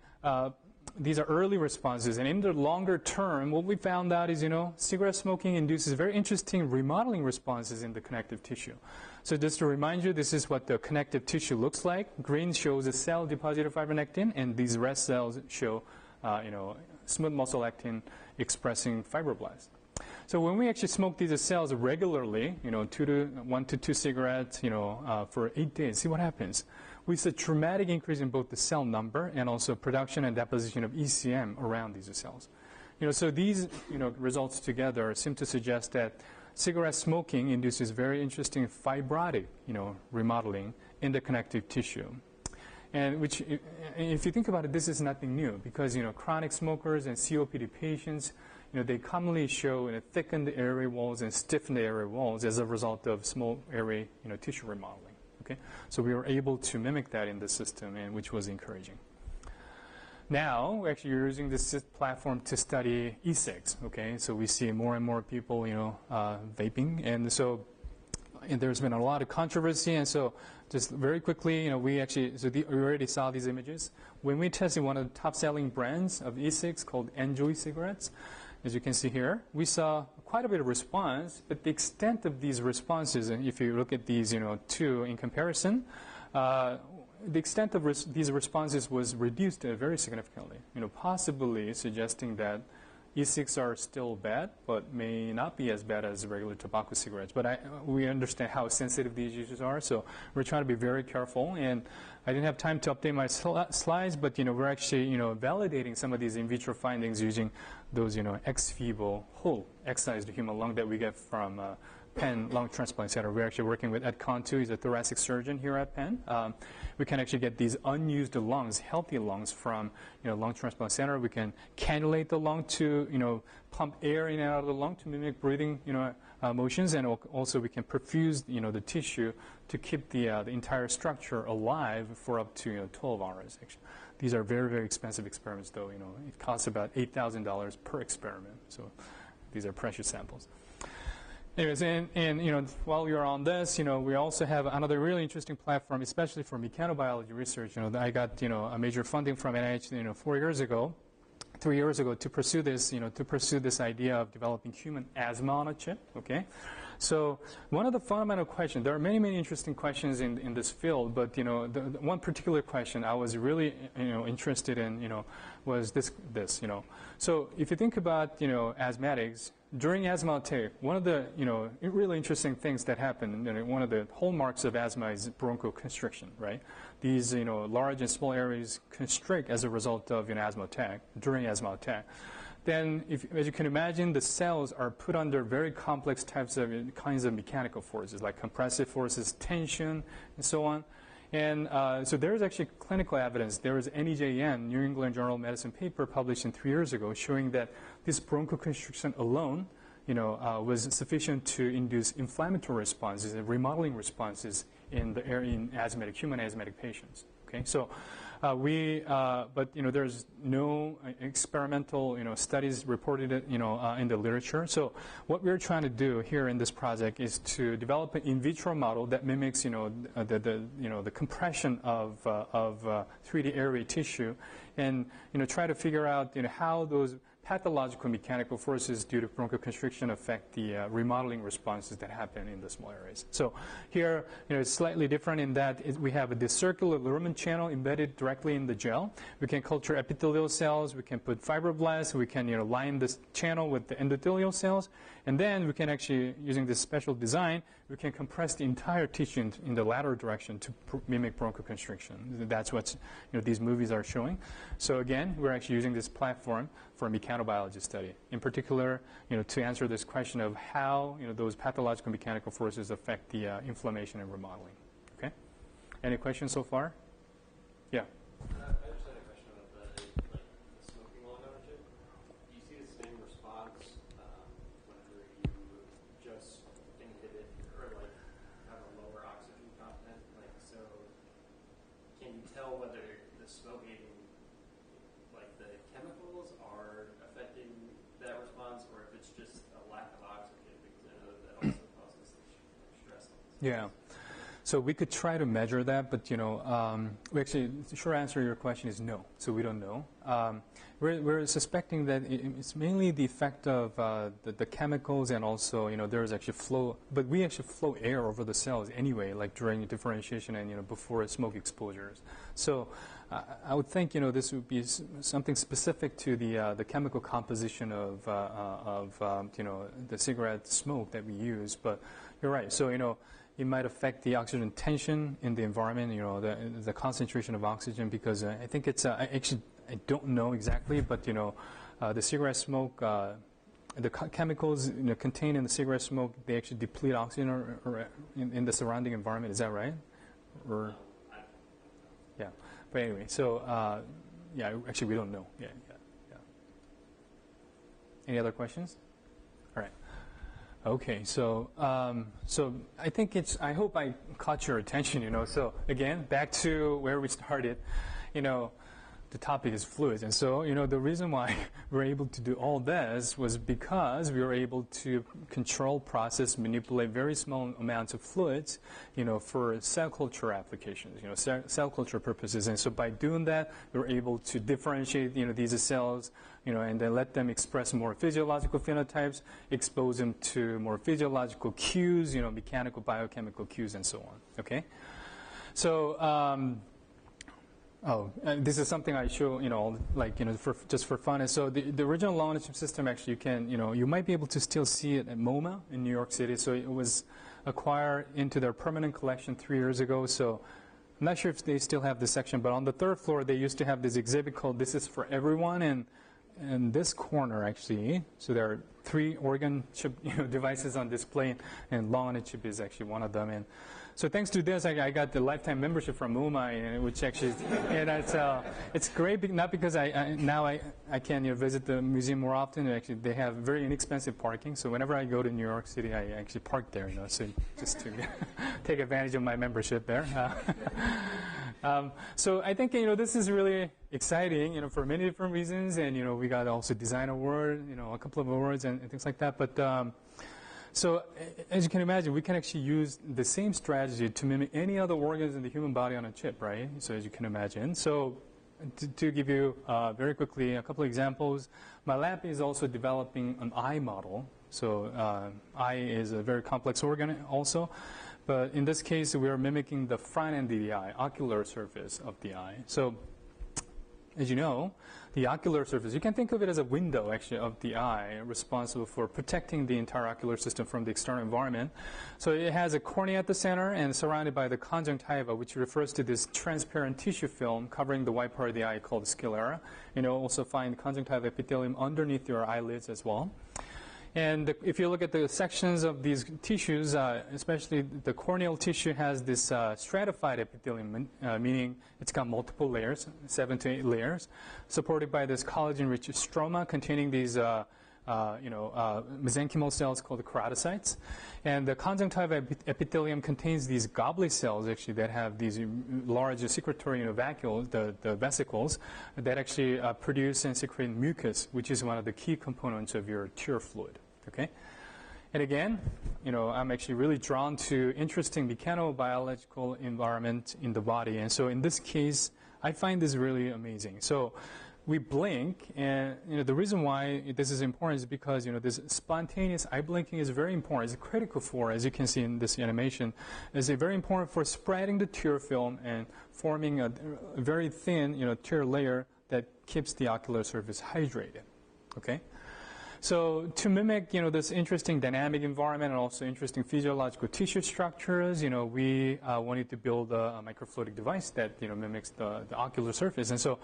Speaker 1: these are early responses. And in the longer term, what we found out is, cigarette smoking induces very interesting remodeling responses in the connective tissue. So just to remind you, this is what the connective tissue looks like. Green shows a cell deposited fibronectin, and these red cells show, smooth muscle actin expressing fibroblasts. So when we actually smoke these cells regularly, 1 to 2 cigarettes, for 8 days, see what happens. We see a dramatic increase in both the cell number and also production and deposition of ECM around these cells. So these results together seem to suggest that cigarette smoking induces very interesting fibrotic remodeling in the connective tissue. And which, if you think about it, this is nothing new because chronic smokers and COPD patients, they commonly show thickened airway walls and stiffened airway walls as a result of small airway tissue remodeling. Okay, so we were able to mimic that in the system, and which was encouraging. Now we're actually using this platform to study e-cigs. Okay, so we see more and more people, vaping, and so there's been a lot of controversy. And so, just very quickly, we already saw these images when we tested one of the top-selling brands of e-cigs called Enjoy cigarettes. As you can see here, we saw quite a bit of response, but the extent of these responses, and if you look at these, two in comparison, the extent of these responses was reduced very significantly, possibly suggesting that e-cigs are still bad, but may not be as bad as regular tobacco cigarettes. But we understand how sensitive these issues are, so we're trying to be very careful. And I didn't have time to update my slides, but we're actually validating some of these in vitro findings using those ex vivo whole excised human lung that we get from Penn Lung Transplant Center. We're actually working with Ed Contu. He's a thoracic surgeon here at Penn. We can actually get these unused lungs, healthy lungs from lung transplant center. We can cannulate the lung to pump air in and out of the lung to mimic breathing motions, and also we can perfuse the tissue to keep the entire structure alive for up to 12 hours. Actually, these are very, very expensive experiments, though. It costs about $8,000 per experiment. So these are precious samples. Anyways, and while you're on this, we also have another really interesting platform, especially for mechanobiology research. I got a major funding from NIH 3 years ago to pursue this idea of developing human asthma on a chip. Okay, so one of the fundamental questions, there are many, many interesting questions in this field, but the one particular question I was really interested in was this. So if you think about asthmatics. During asthma attack, one of the really interesting things that happen, one of the hallmarks of asthma is bronchoconstriction, right? These large and small areas constrict as a result of asthma attack, during asthma attack. Then, as you can imagine, the cells are put under very complex kinds of mechanical forces, like compressive forces, tension, and so on. And so there is actually clinical evidence. There was NEJM, New England Journal of Medicine paper published 3 years ago showing that this bronchoconstriction alone was sufficient to induce inflammatory responses and remodeling responses in human asthmatic patients. Okay, so but there's no experimental studies reported in the literature. So what we're trying to do here in this project is to develop an in vitro model that mimics the compression of 3D airway tissue, and try to figure out how those pathological mechanical forces due to bronchoconstriction affect the remodeling responses that happen in the small areas. So here, it's slightly different in that we have this circular lumen channel embedded directly in the gel. We can culture epithelial cells. We can put fibroblasts. We can line this channel with the endothelial cells, and then we can actually, using this special design, we can compress the entire tissue in the lateral direction to mimic bronchoconstriction. That's what these movies are showing. So again, we're actually using this platform for a mechanobiology study. In particular, to answer this question of how those pathological mechanical forces affect the inflammation and remodeling. Okay. Any questions so far? Yeah.
Speaker 5: I just had a question about the smoking lung on a chip. Do you see the same response whenever you just inhibit or have a lower oxygen content? So can you tell whether the smoking, the chemicals are affecting that response, or if it's just a lack of oxygen? Because I know that also causes stress levels.
Speaker 1: Yeah. So we could try to measure that, but actually, the short answer to your question is no. So we don't know. We're suspecting that it's mainly the effect of the chemicals, and also there is actually flow, but we actually flow air over the cells anyway, like during differentiation and before smoke exposures. So I would think this would be something specific to the chemical composition of the cigarette smoke that we use. But you're right. So it might affect the oxygen tension in the environment, the concentration of oxygen, because I think it's actually, I don't know exactly, but the cigarette smoke, the chemicals contained in the cigarette smoke, they actually deplete oxygen or in the surrounding environment. Is that right? Or yeah. But anyway, so yeah, actually we don't know. Yeah. Any other questions? All right. Okay, so I think I hope I caught your attention, So again, back to where we started, the topic is fluids. And so, the reason why we're able to do all this was because we were able to control, process, manipulate very small amounts of fluids, for cell culture applications, cell culture purposes. And so by doing that, we were able to differentiate, these cells, and then let them express more physiological phenotypes, expose them to more physiological cues, mechanical, biochemical cues, and so on. Okay? So, this is something I show, just for fun. And so the original long chip system, actually, you might be able to still see it at MoMA in New York City. So it was acquired into their permanent collection 3 years ago. So I'm not sure if they still have this section, but on the third floor, they used to have this exhibit called "This is for Everyone," and this corner, actually, so there are 3 organ chip devices on display, and long chip is actually one of them. And so thanks to this, I got the lifetime membership from MoMA, which actually, and it's great, not because I can visit the museum more often. Actually, they have very inexpensive parking, so whenever I go to New York City, I actually park there, so just to take advantage of my membership there. So I think this is really exciting, for many different reasons, and we got also design award, a couple of awards and things like that. But so as you can imagine, we can actually use the same strategy to mimic any other organs in the human body on a chip, right? So as you can imagine. So to give you very quickly a couple of examples, my lab is also developing an eye model. So eye is a very complex organ also. But in this case, we are mimicking the front end of the eye, ocular surface of the eye. So as you know, the ocular surface, you can think of it as a window, actually, of the eye, responsible for protecting the entire ocular system from the external environment. So it has a cornea at the center and surrounded by the conjunctiva, which refers to this transparent tissue film covering the white part of the eye called sclera. Also find conjunctiva epithelium underneath your eyelids as well. if you look at the sections of these tissues, especially the corneal tissue has this stratified epithelium, meaning it's got multiple layers, 7 to 8 layers, supported by this collagen-rich stroma containing these mesenchymal cells called the keratocytes. And the conjunctival epithelium contains these goblet cells, actually, that have these large secretory vacuoles, the vesicles, that actually produce and secrete mucus, which is one of the key components of your tear fluid. Okay? And again, I'm actually really drawn to interesting mechanobiological environment in the body. And so in this case, I find this really amazing. So we blink, and the reason why this is important is because this spontaneous eye blinking is very important. It's critical for, as you can see in this animation, is very important for spreading the tear film and forming a very thin tear layer that keeps the ocular surface hydrated. Okay. So to mimic, this interesting dynamic environment and also interesting physiological tissue structures, we wanted to build a microfluidic device that, mimics the ocular surface. And so,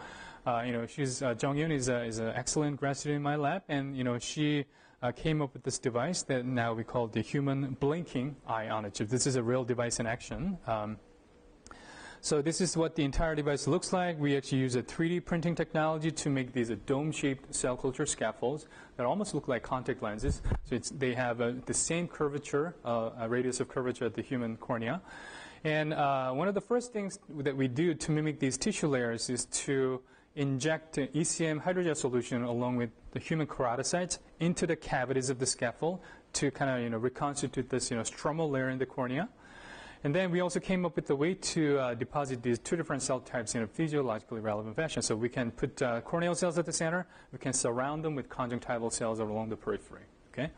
Speaker 1: Jung-Yoon is an excellent grad student in my lab, and, she came up with this device that now we call the human blinking eye on a chip. This is a real device in action. So this is what the entire device looks like. We actually use a 3D printing technology to make these dome-shaped cell culture scaffolds that almost look like contact lenses. So they have the same curvature, a radius of curvature as the human cornea. And one of the first things that we do to mimic these tissue layers is to inject ECM hydrogel solution along with the human keratocytes into the cavities of the scaffold to kind of reconstitute this stromal layer in the cornea. And then we also came up with a way to deposit these 2 different cell types in a physiologically relevant fashion. So we can put corneal cells at the center. We can surround them with conjunctival cells along the periphery. Okay,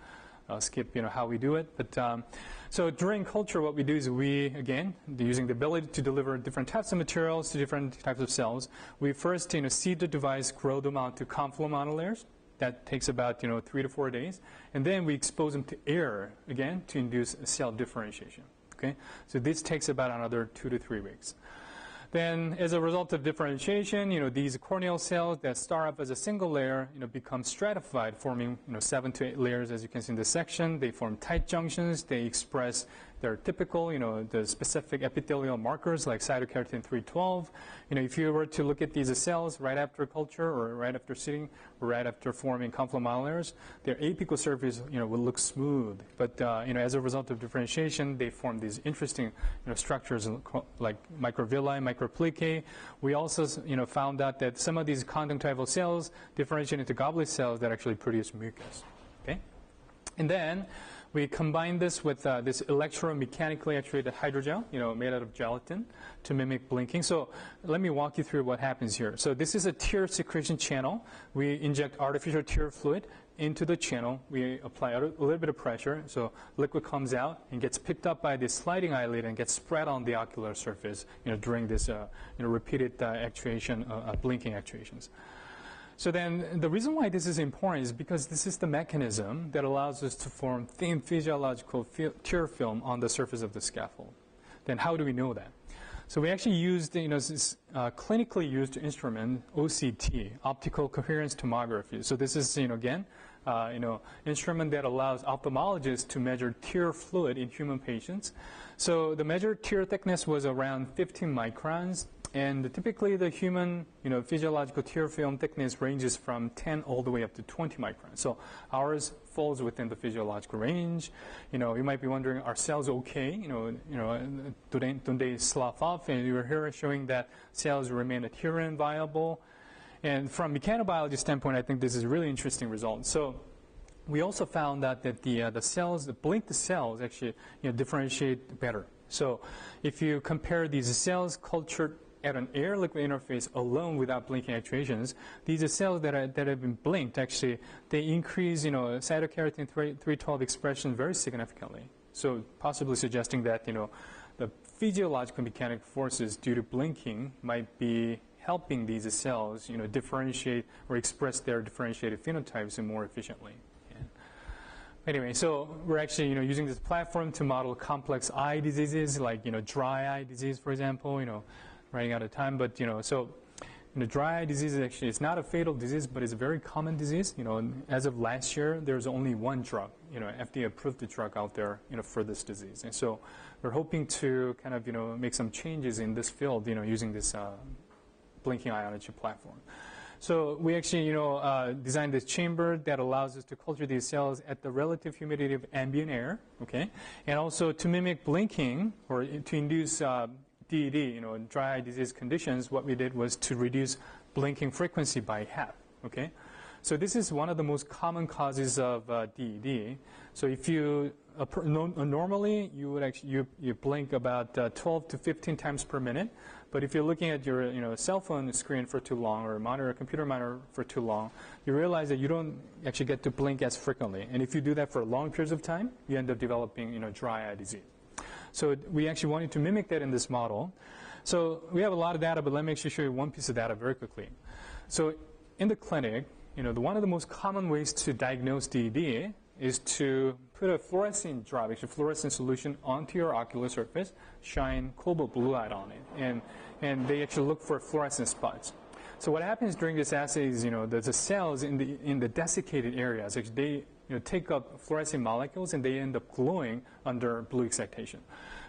Speaker 1: I'll skip how we do it. But so during culture, what we do is we, again, using the ability to deliver different types of materials to different types of cells, we first seed the device, grow them out to confluent monolayers. That takes about 3 to 4 days, and then we expose them to air again to induce cell differentiation. Okay, so this takes about another 2 to 3 weeks. Then, as a result of differentiation, these corneal cells that start up as a single layer, become stratified, forming 7 to 8 layers, as you can see in this section. They form tight junctions. They express their typical, the specific epithelial markers like cytokeratin 312. If you were to look at these cells right after culture or right after seeding or right after forming confluent monolayers, their apical surface, will look smooth. But, as a result of differentiation, they form these interesting, structures like microvilli, microplicae. We also, found out that some of these conjunctival cells differentiate into goblet cells that actually produce mucus. Okay, and then we combine this with this electromechanically actuated hydrogel, made out of gelatin to mimic blinking. So let me walk you through what happens here. So this is a tear secretion channel. We inject artificial tear fluid into the channel. We apply a little bit of pressure, so liquid comes out and gets picked up by this sliding eyelid and gets spread on the ocular surface, during this, repeated actuation, blinking actuations. So then the reason why this is important is because this is the mechanism that allows us to form thin physiological tear film on the surface of the scaffold. Then how do we know that? So we actually used this clinically used instrument, OCT, optical coherence tomography. So this is again instrument that allows ophthalmologists to measure tear fluid in human patients. So the measured tear thickness was around 15 microns. And typically the human, physiological tear film thickness ranges from 10 all the way up to 20 microns. So ours falls within the physiological range. You might be wondering, are cells okay? Don't they slough off? And we were here showing that cells remain adherent, viable. And from mechanobiology standpoint, I think this is a really interesting result. So we also found out that the cells, the blinked cells actually, differentiate better. So if you compare these cells cultured at an air-liquid interface alone without blinking actuations, these cells that have been blinked, actually, they increase, cytokeratin 312 expression very significantly. So possibly suggesting that, the physiological mechanical forces due to blinking might be helping these cells, differentiate or express their differentiated phenotypes more efficiently. Yeah. Anyway, so we're actually, using this platform to model complex eye diseases like, dry eye disease, for example, running out of time, but so dry eye disease is actually, it's not a fatal disease, but it's a very common disease. And as of last year, there's only one drug, FDA-approved drug out there, for this disease. And so we're hoping to kind of, make some changes in this field, using this blinking eye on a chip platform. So we actually, designed this chamber that allows us to culture these cells at the relative humidity of ambient air, okay? And also to mimic blinking or to induce DED, in dry eye disease conditions, what we did was to reduce blinking frequency by half, okay? So this is one of the most common causes of DED. So if you normally you would actually you blink about 12 to 15 times per minute, but if you're looking at your cell phone screen for too long or a computer monitor for too long, you realize that you don't actually get to blink as frequently. And if you do that for long periods of time, you end up developing dry eye disease. So we actually wanted to mimic that in this model. So we have a lot of data, but let me actually show you one piece of data very quickly. So in the clinic, one of the most common ways to diagnose DED is to put a fluorescent drop, actually fluorescent solution, onto your ocular surface, shine cobalt blue light on it, and they actually look for fluorescent spots. So what happens during this assay is, the cells in the desiccated areas, actually they take up fluorescent molecules and they end up glowing under blue excitation.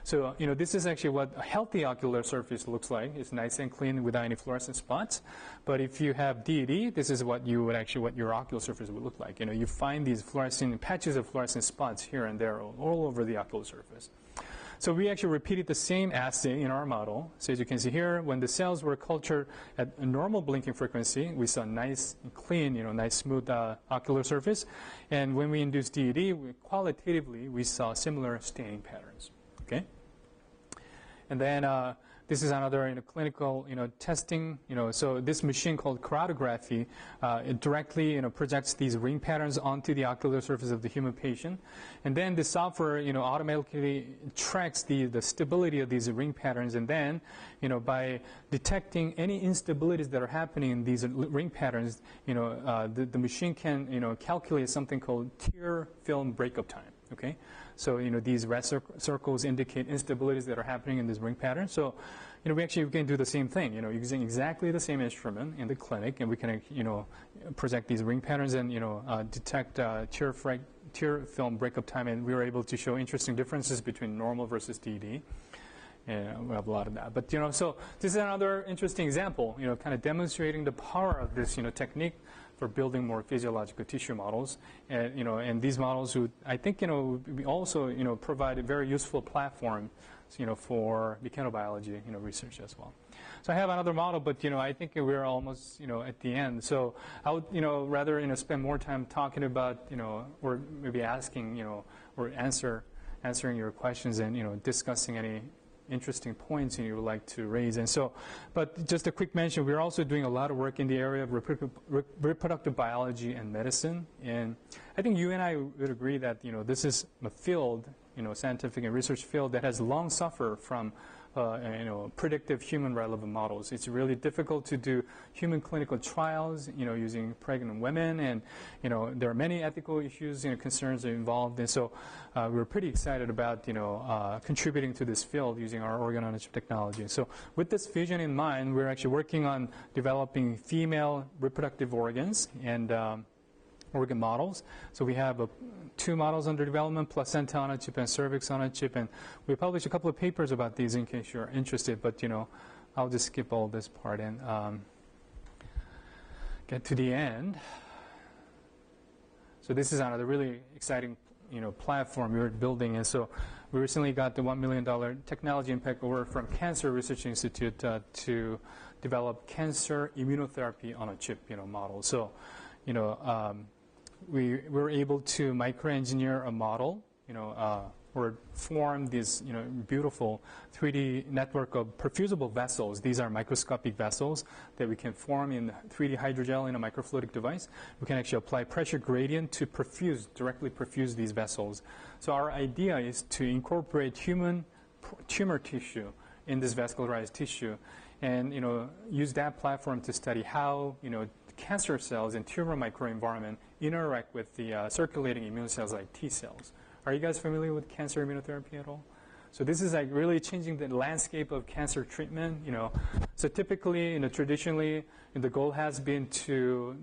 Speaker 1: So, this is actually what a healthy ocular surface looks like. It's nice and clean without any fluorescent spots. But if you have DED, this is what your ocular surface would look like. You find these patches of fluorescent spots here and there all over the ocular surface. So we actually repeated the same assay in our model. So as you can see here, when the cells were cultured at a normal blinking frequency, we saw nice, clean, nice, smooth ocular surface. And when we induced DED, qualitatively, we saw similar staining patterns. Okay? And then this is another clinical testing. So this machine called chromatography, it directly projects these ring patterns onto the ocular surface of the human patient, and then the software automatically tracks the stability of these ring patterns, and then by detecting any instabilities that are happening in these ring patterns, the machine can calculate something called tear film breakup time. Okay, so these red circles indicate instabilities that are happening in this ring pattern. So we can do the same thing. Using exactly the same instrument in the clinic, and we can project these ring patterns and detect tear film breakup time, and we were able to show interesting differences between normal versus DED. And we have a lot of that. But so this is another interesting example. Kind of demonstrating the power of this technique for building more physiological tissue models, and these models would, I think, we also, provide a very useful platform, for mechanobiology, research as well. So I have another model, but I think we're almost, at the end. So I would, rather, spend more time talking about, or maybe asking, or answering your questions and, discussing any interesting points you would like to raise. And so, but just a quick mention, we're also doing a lot of work in the area of reproductive biology and medicine. And I think you and I would agree that, this is a field, scientific and research field that has long suffered from predictive human relevant models. It's really difficult to do human clinical trials, using pregnant women, and there are many ethical issues, concerns involved, and so we're pretty excited about contributing to this field using our organ-on-a-chip technology. So with this vision in mind, we're actually working on developing female reproductive organs and organ models. So we have 2 models under development, placenta on a chip and cervix on a chip, and we published a couple of papers about these in case you're interested, but I'll just skip all this part and get to the end. So this is another really exciting platform we're building, and so we recently got the $1 million technology impact award from Cancer Research Institute to develop cancer immunotherapy on a chip model. So we were able to microengineer a model, or form this, beautiful 3D network of perfusible vessels. These are microscopic vessels that we can form in 3D hydrogel in a microfluidic device. We can actually apply pressure gradient to directly perfuse these vessels. So our idea is to incorporate human tumor tissue in this vascularized tissue, and use that platform to study how cancer cells and tumor microenvironment interact with the circulating immune cells like T cells. Are you guys familiar with cancer immunotherapy at all? So this is like really changing the landscape of cancer treatment. So typically, traditionally, the goal has been to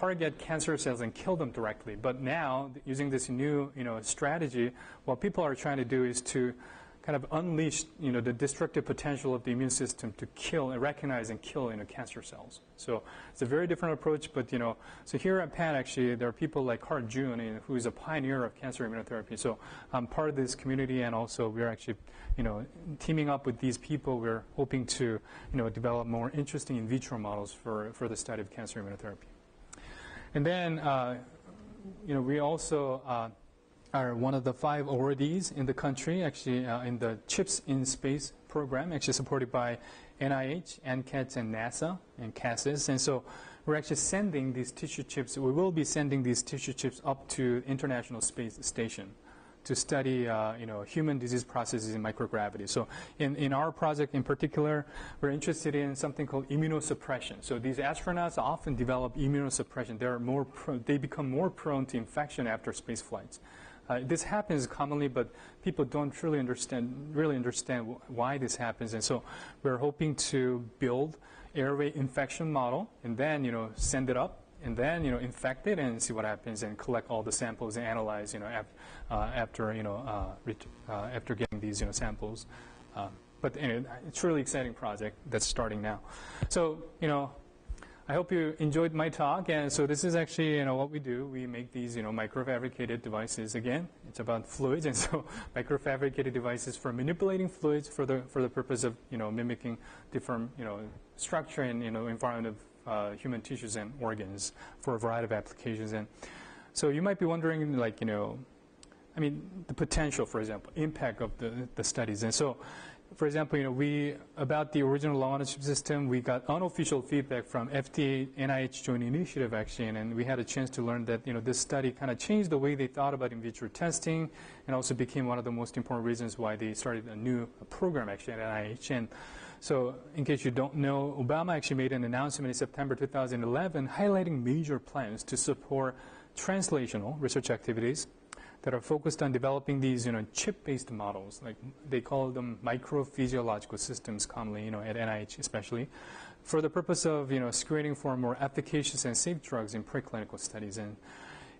Speaker 1: target cancer cells and kill them directly. But now, using this new strategy, what people are trying to do is to kind of unleash the destructive potential of the immune system to kill and recognize and kill cancer cells. So it's a very different approach. But so here at Penn, actually, there are people like Carl June, who is a pioneer of cancer immunotherapy. So I'm part of this community, and also we're actually teaming up with these people. We're hoping to develop more interesting in vitro models for the study of cancer immunotherapy. And then we also are one of the 5 awardees in the country, actually, in the CHIPS in Space program, actually supported by NIH, NCATS, and NASA, and CASIS. And so we're actually sending these tissue chips, we will be sending these tissue chips up to International Space Station to study, human disease processes in microgravity. So in our project in particular, we're interested in something called immunosuppression. So these astronauts often develop immunosuppression. They become more prone to infection after space flights. This happens commonly, but people don't really understand why this happens. And so we're hoping to build airway infection model and then, send it up and then, infect it and see what happens and collect all the samples and analyze, after getting these, samples. But anyway, it's a really exciting project that's starting now. So, I hope you enjoyed my talk. And so this is actually, what we do. We make these, microfabricated devices. Again, it's about fluids, and so microfabricated devices for manipulating fluids for the purpose of, mimicking different, structure and, environment of human tissues and organs for a variety of applications. And so you might be wondering, the potential, for example, impact of the studies. And so, for example, about the original long-on-chip system, we got unofficial feedback from FDA, NIH joint initiative, actually, and we had a chance to learn that, this study kind of changed the way they thought about in vitro testing, and also became one of the most important reasons why they started a new program, actually, at NIH. And so, in case you don't know, Obama actually made an announcement in September 2011 highlighting major plans to support translational research activities that are focused on developing these, chip-based models, like they call them microphysiological systems commonly, at NIH especially, for the purpose of, screening for more efficacious and safe drugs in preclinical studies.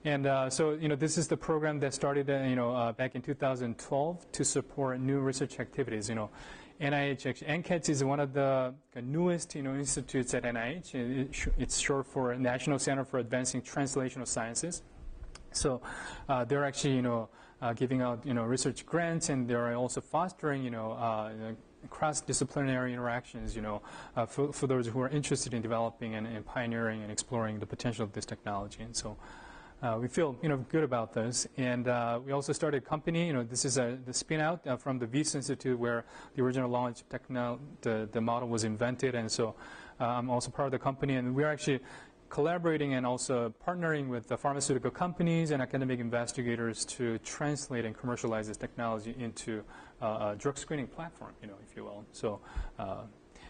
Speaker 1: And so, this is the program that started, back in 2012 to support new research activities. NIH, NCATS is one of the newest, institutes at NIH. It's short for National Center for Advancing Translational Sciences. So they're actually, giving out, research grants, and they're also fostering, cross-disciplinary interactions, for those who are interested in developing and pioneering and exploring the potential of this technology. And so we feel, good about this. And we also started a company. This is the spin-out from the Wyss Institute, where the original launch the model was invented. And so I'm also part of the company, and we're actually collaborating and also partnering with the pharmaceutical companies and academic investigators to translate and commercialize this technology into a drug screening platform, if you will. So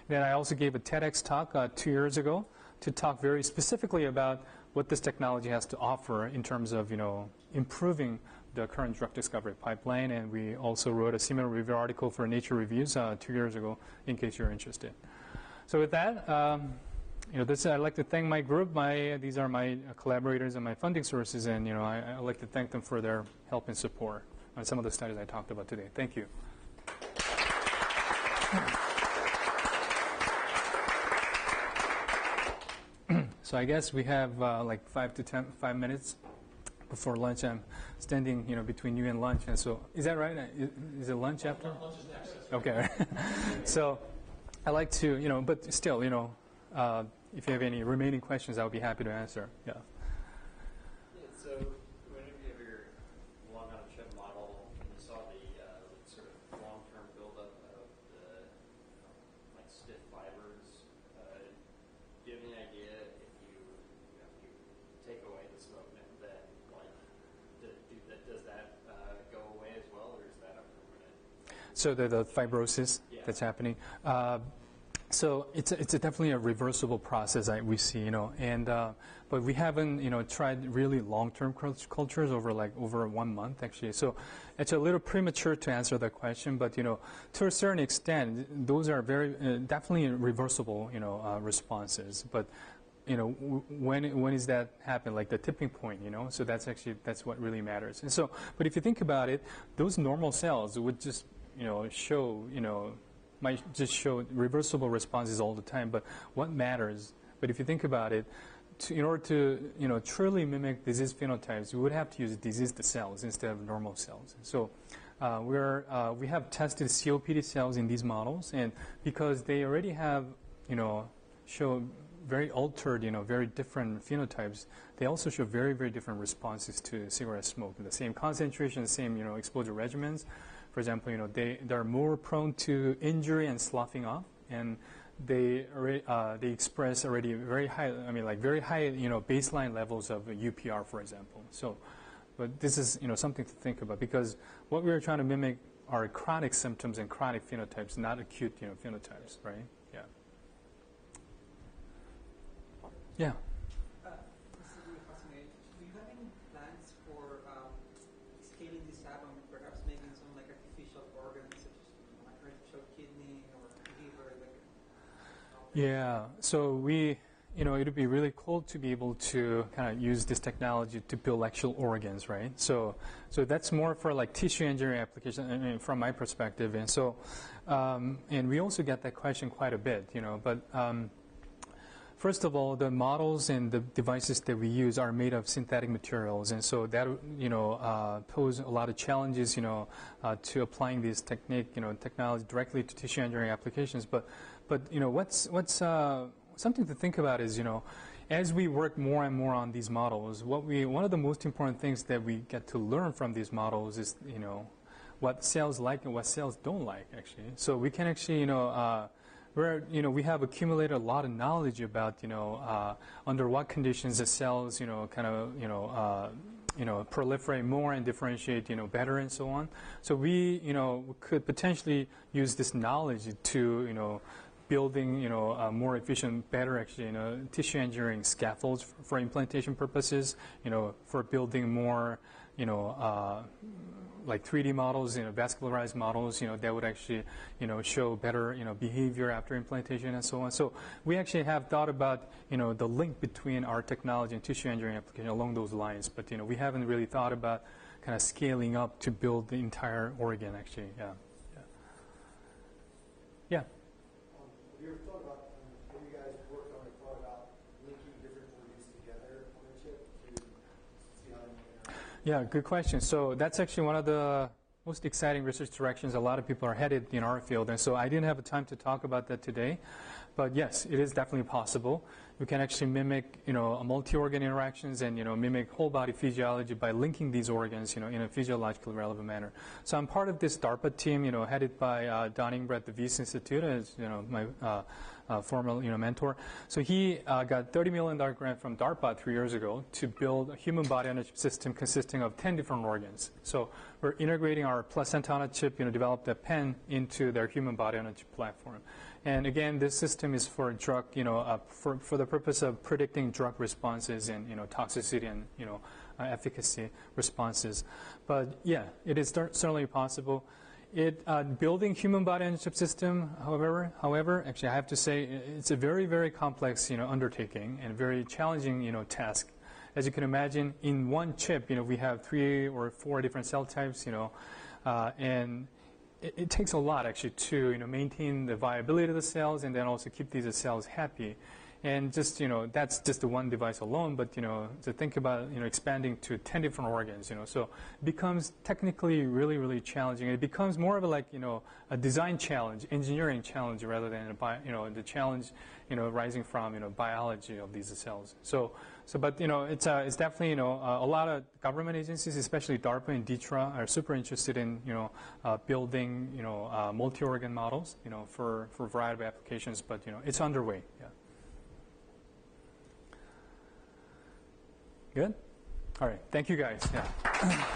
Speaker 1: then I also gave a TEDx talk 2 years ago to talk very specifically about what this technology has to offer in terms of, improving the current drug discovery pipeline. And we also wrote a similar review article for Nature Reviews 2 years ago, in case you're interested. So with that, I'd like to thank my group. These are my collaborators and my funding sources, and I'd like to thank them for their help and support on some of the studies I talked about today. Thank you. So I guess we have 5 minutes before lunch. I'm standing, between you and lunch, and so is that right? Is it lunch after?
Speaker 5: Lunch is next.
Speaker 1: Okay. So I like to, but still, if you have any remaining questions, I would be happy to answer. Yeah.
Speaker 5: So whenever you have your long-on-chip model, and you saw the sort of long-term buildup of the stiff fibers, do you have any idea if you take away the smoke, and then does that go away as well, or is that a permanent?
Speaker 1: So the fibrosis that's happening. So it's definitely a reversible process we see, and but we haven't, tried really long-term cultures over 1 month actually. So it's a little premature to answer that question, but to a certain extent, those are very definitely reversible, responses. But when is that happen? Like the tipping point, So that's what really matters. And so, but if you think about it, those normal cells would just, might just show reversible responses all the time. But what matters? But if you think about it, in order to truly mimic disease phenotypes, we would have to use diseased cells instead of normal cells. So we have tested COPD cells in these models, and because they already have show very altered, very different phenotypes, they also show very, very different responses to cigarette smoke. The same concentration, same exposure regimens. For example, they're more prone to injury and sloughing off, and they express already very high, very high, baseline levels of UPR, for example. So, but this is something to think about, because what we are trying to mimic are chronic symptoms and chronic phenotypes, not acute phenotypes, right? Yeah. Yeah.
Speaker 3: This is really fascinating. Do you have any plans for scaling this up and perhaps making some artificial organs, such as artificial kidney or liver?
Speaker 1: Yeah. So it would be really cool to be able to kind of use this technology to build actual organs, right? So that's more for tissue engineering application, from my perspective. And so, and we also get that question quite a bit, but. First of all, the models and the devices that we use are made of synthetic materials, and so that pose a lot of challenges, to applying this technology directly to tissue engineering applications. But what's something to think about is, as we work more and more on these models, one of the most important things that we get to learn from these models is, what cells like and what cells don't like, actually. So we can actually, we have accumulated a lot of knowledge about, under what conditions the cells, proliferate more and differentiate, better and so on. So we, could potentially use this knowledge to, building, more efficient, better actually, tissue engineering scaffolds for implantation purposes, for building more, like 3D models, vascularized models, that would actually, show better, behavior after implantation and so on. So we actually have thought about, the link between our technology and tissue engineering application along those lines. But, we haven't really thought about kind of scaling up to build the entire organ, actually. Yeah. Yeah.
Speaker 7: Have you ever thought about, have you guys worked on or thought about linking different organs together on a chip to see how they interact?
Speaker 1: Yeah, good question. So that's actually one of the most exciting research directions a lot of people are headed in our field. And so I didn't have the time to talk about that today. But yes, it is definitely possible. We can actually mimic, a multi-organ interactions and, mimic whole body physiology by linking these organs, in a physiologically relevant manner. So I'm part of this DARPA team, headed by Don Ingber at the Wyss Institute, as, my former, mentor. So he got $30 million grant from DARPA 3 years ago to build a human body on a chip system consisting of 10 different organs. So we're integrating our placenta on a chip, developed a pen into their human body on a chip platform. And again, this system is for drug, for the purpose of predicting drug responses and, toxicity and, efficacy responses. But yeah, it is certainly possible. Building human body on a chip system, however, actually I have to say it's a very, very complex, undertaking and very challenging, task. As you can imagine, in one chip, we have 3 or 4 different cell types, and it takes a lot actually to maintain the viability of the cells and then also keep these cells happy. And just that's just the one device alone, but to think about expanding to 10 different organs, so it becomes technically really, really challenging. It becomes more of a design challenge, engineering challenge, rather than the challenge rising from biology of these cells. But it's definitely a lot of government agencies, especially DARPA and DTRA, are super interested in building multi-organ models for a variety of applications. But it's underway. Yeah. Good? All right. Thank you, guys. Yeah.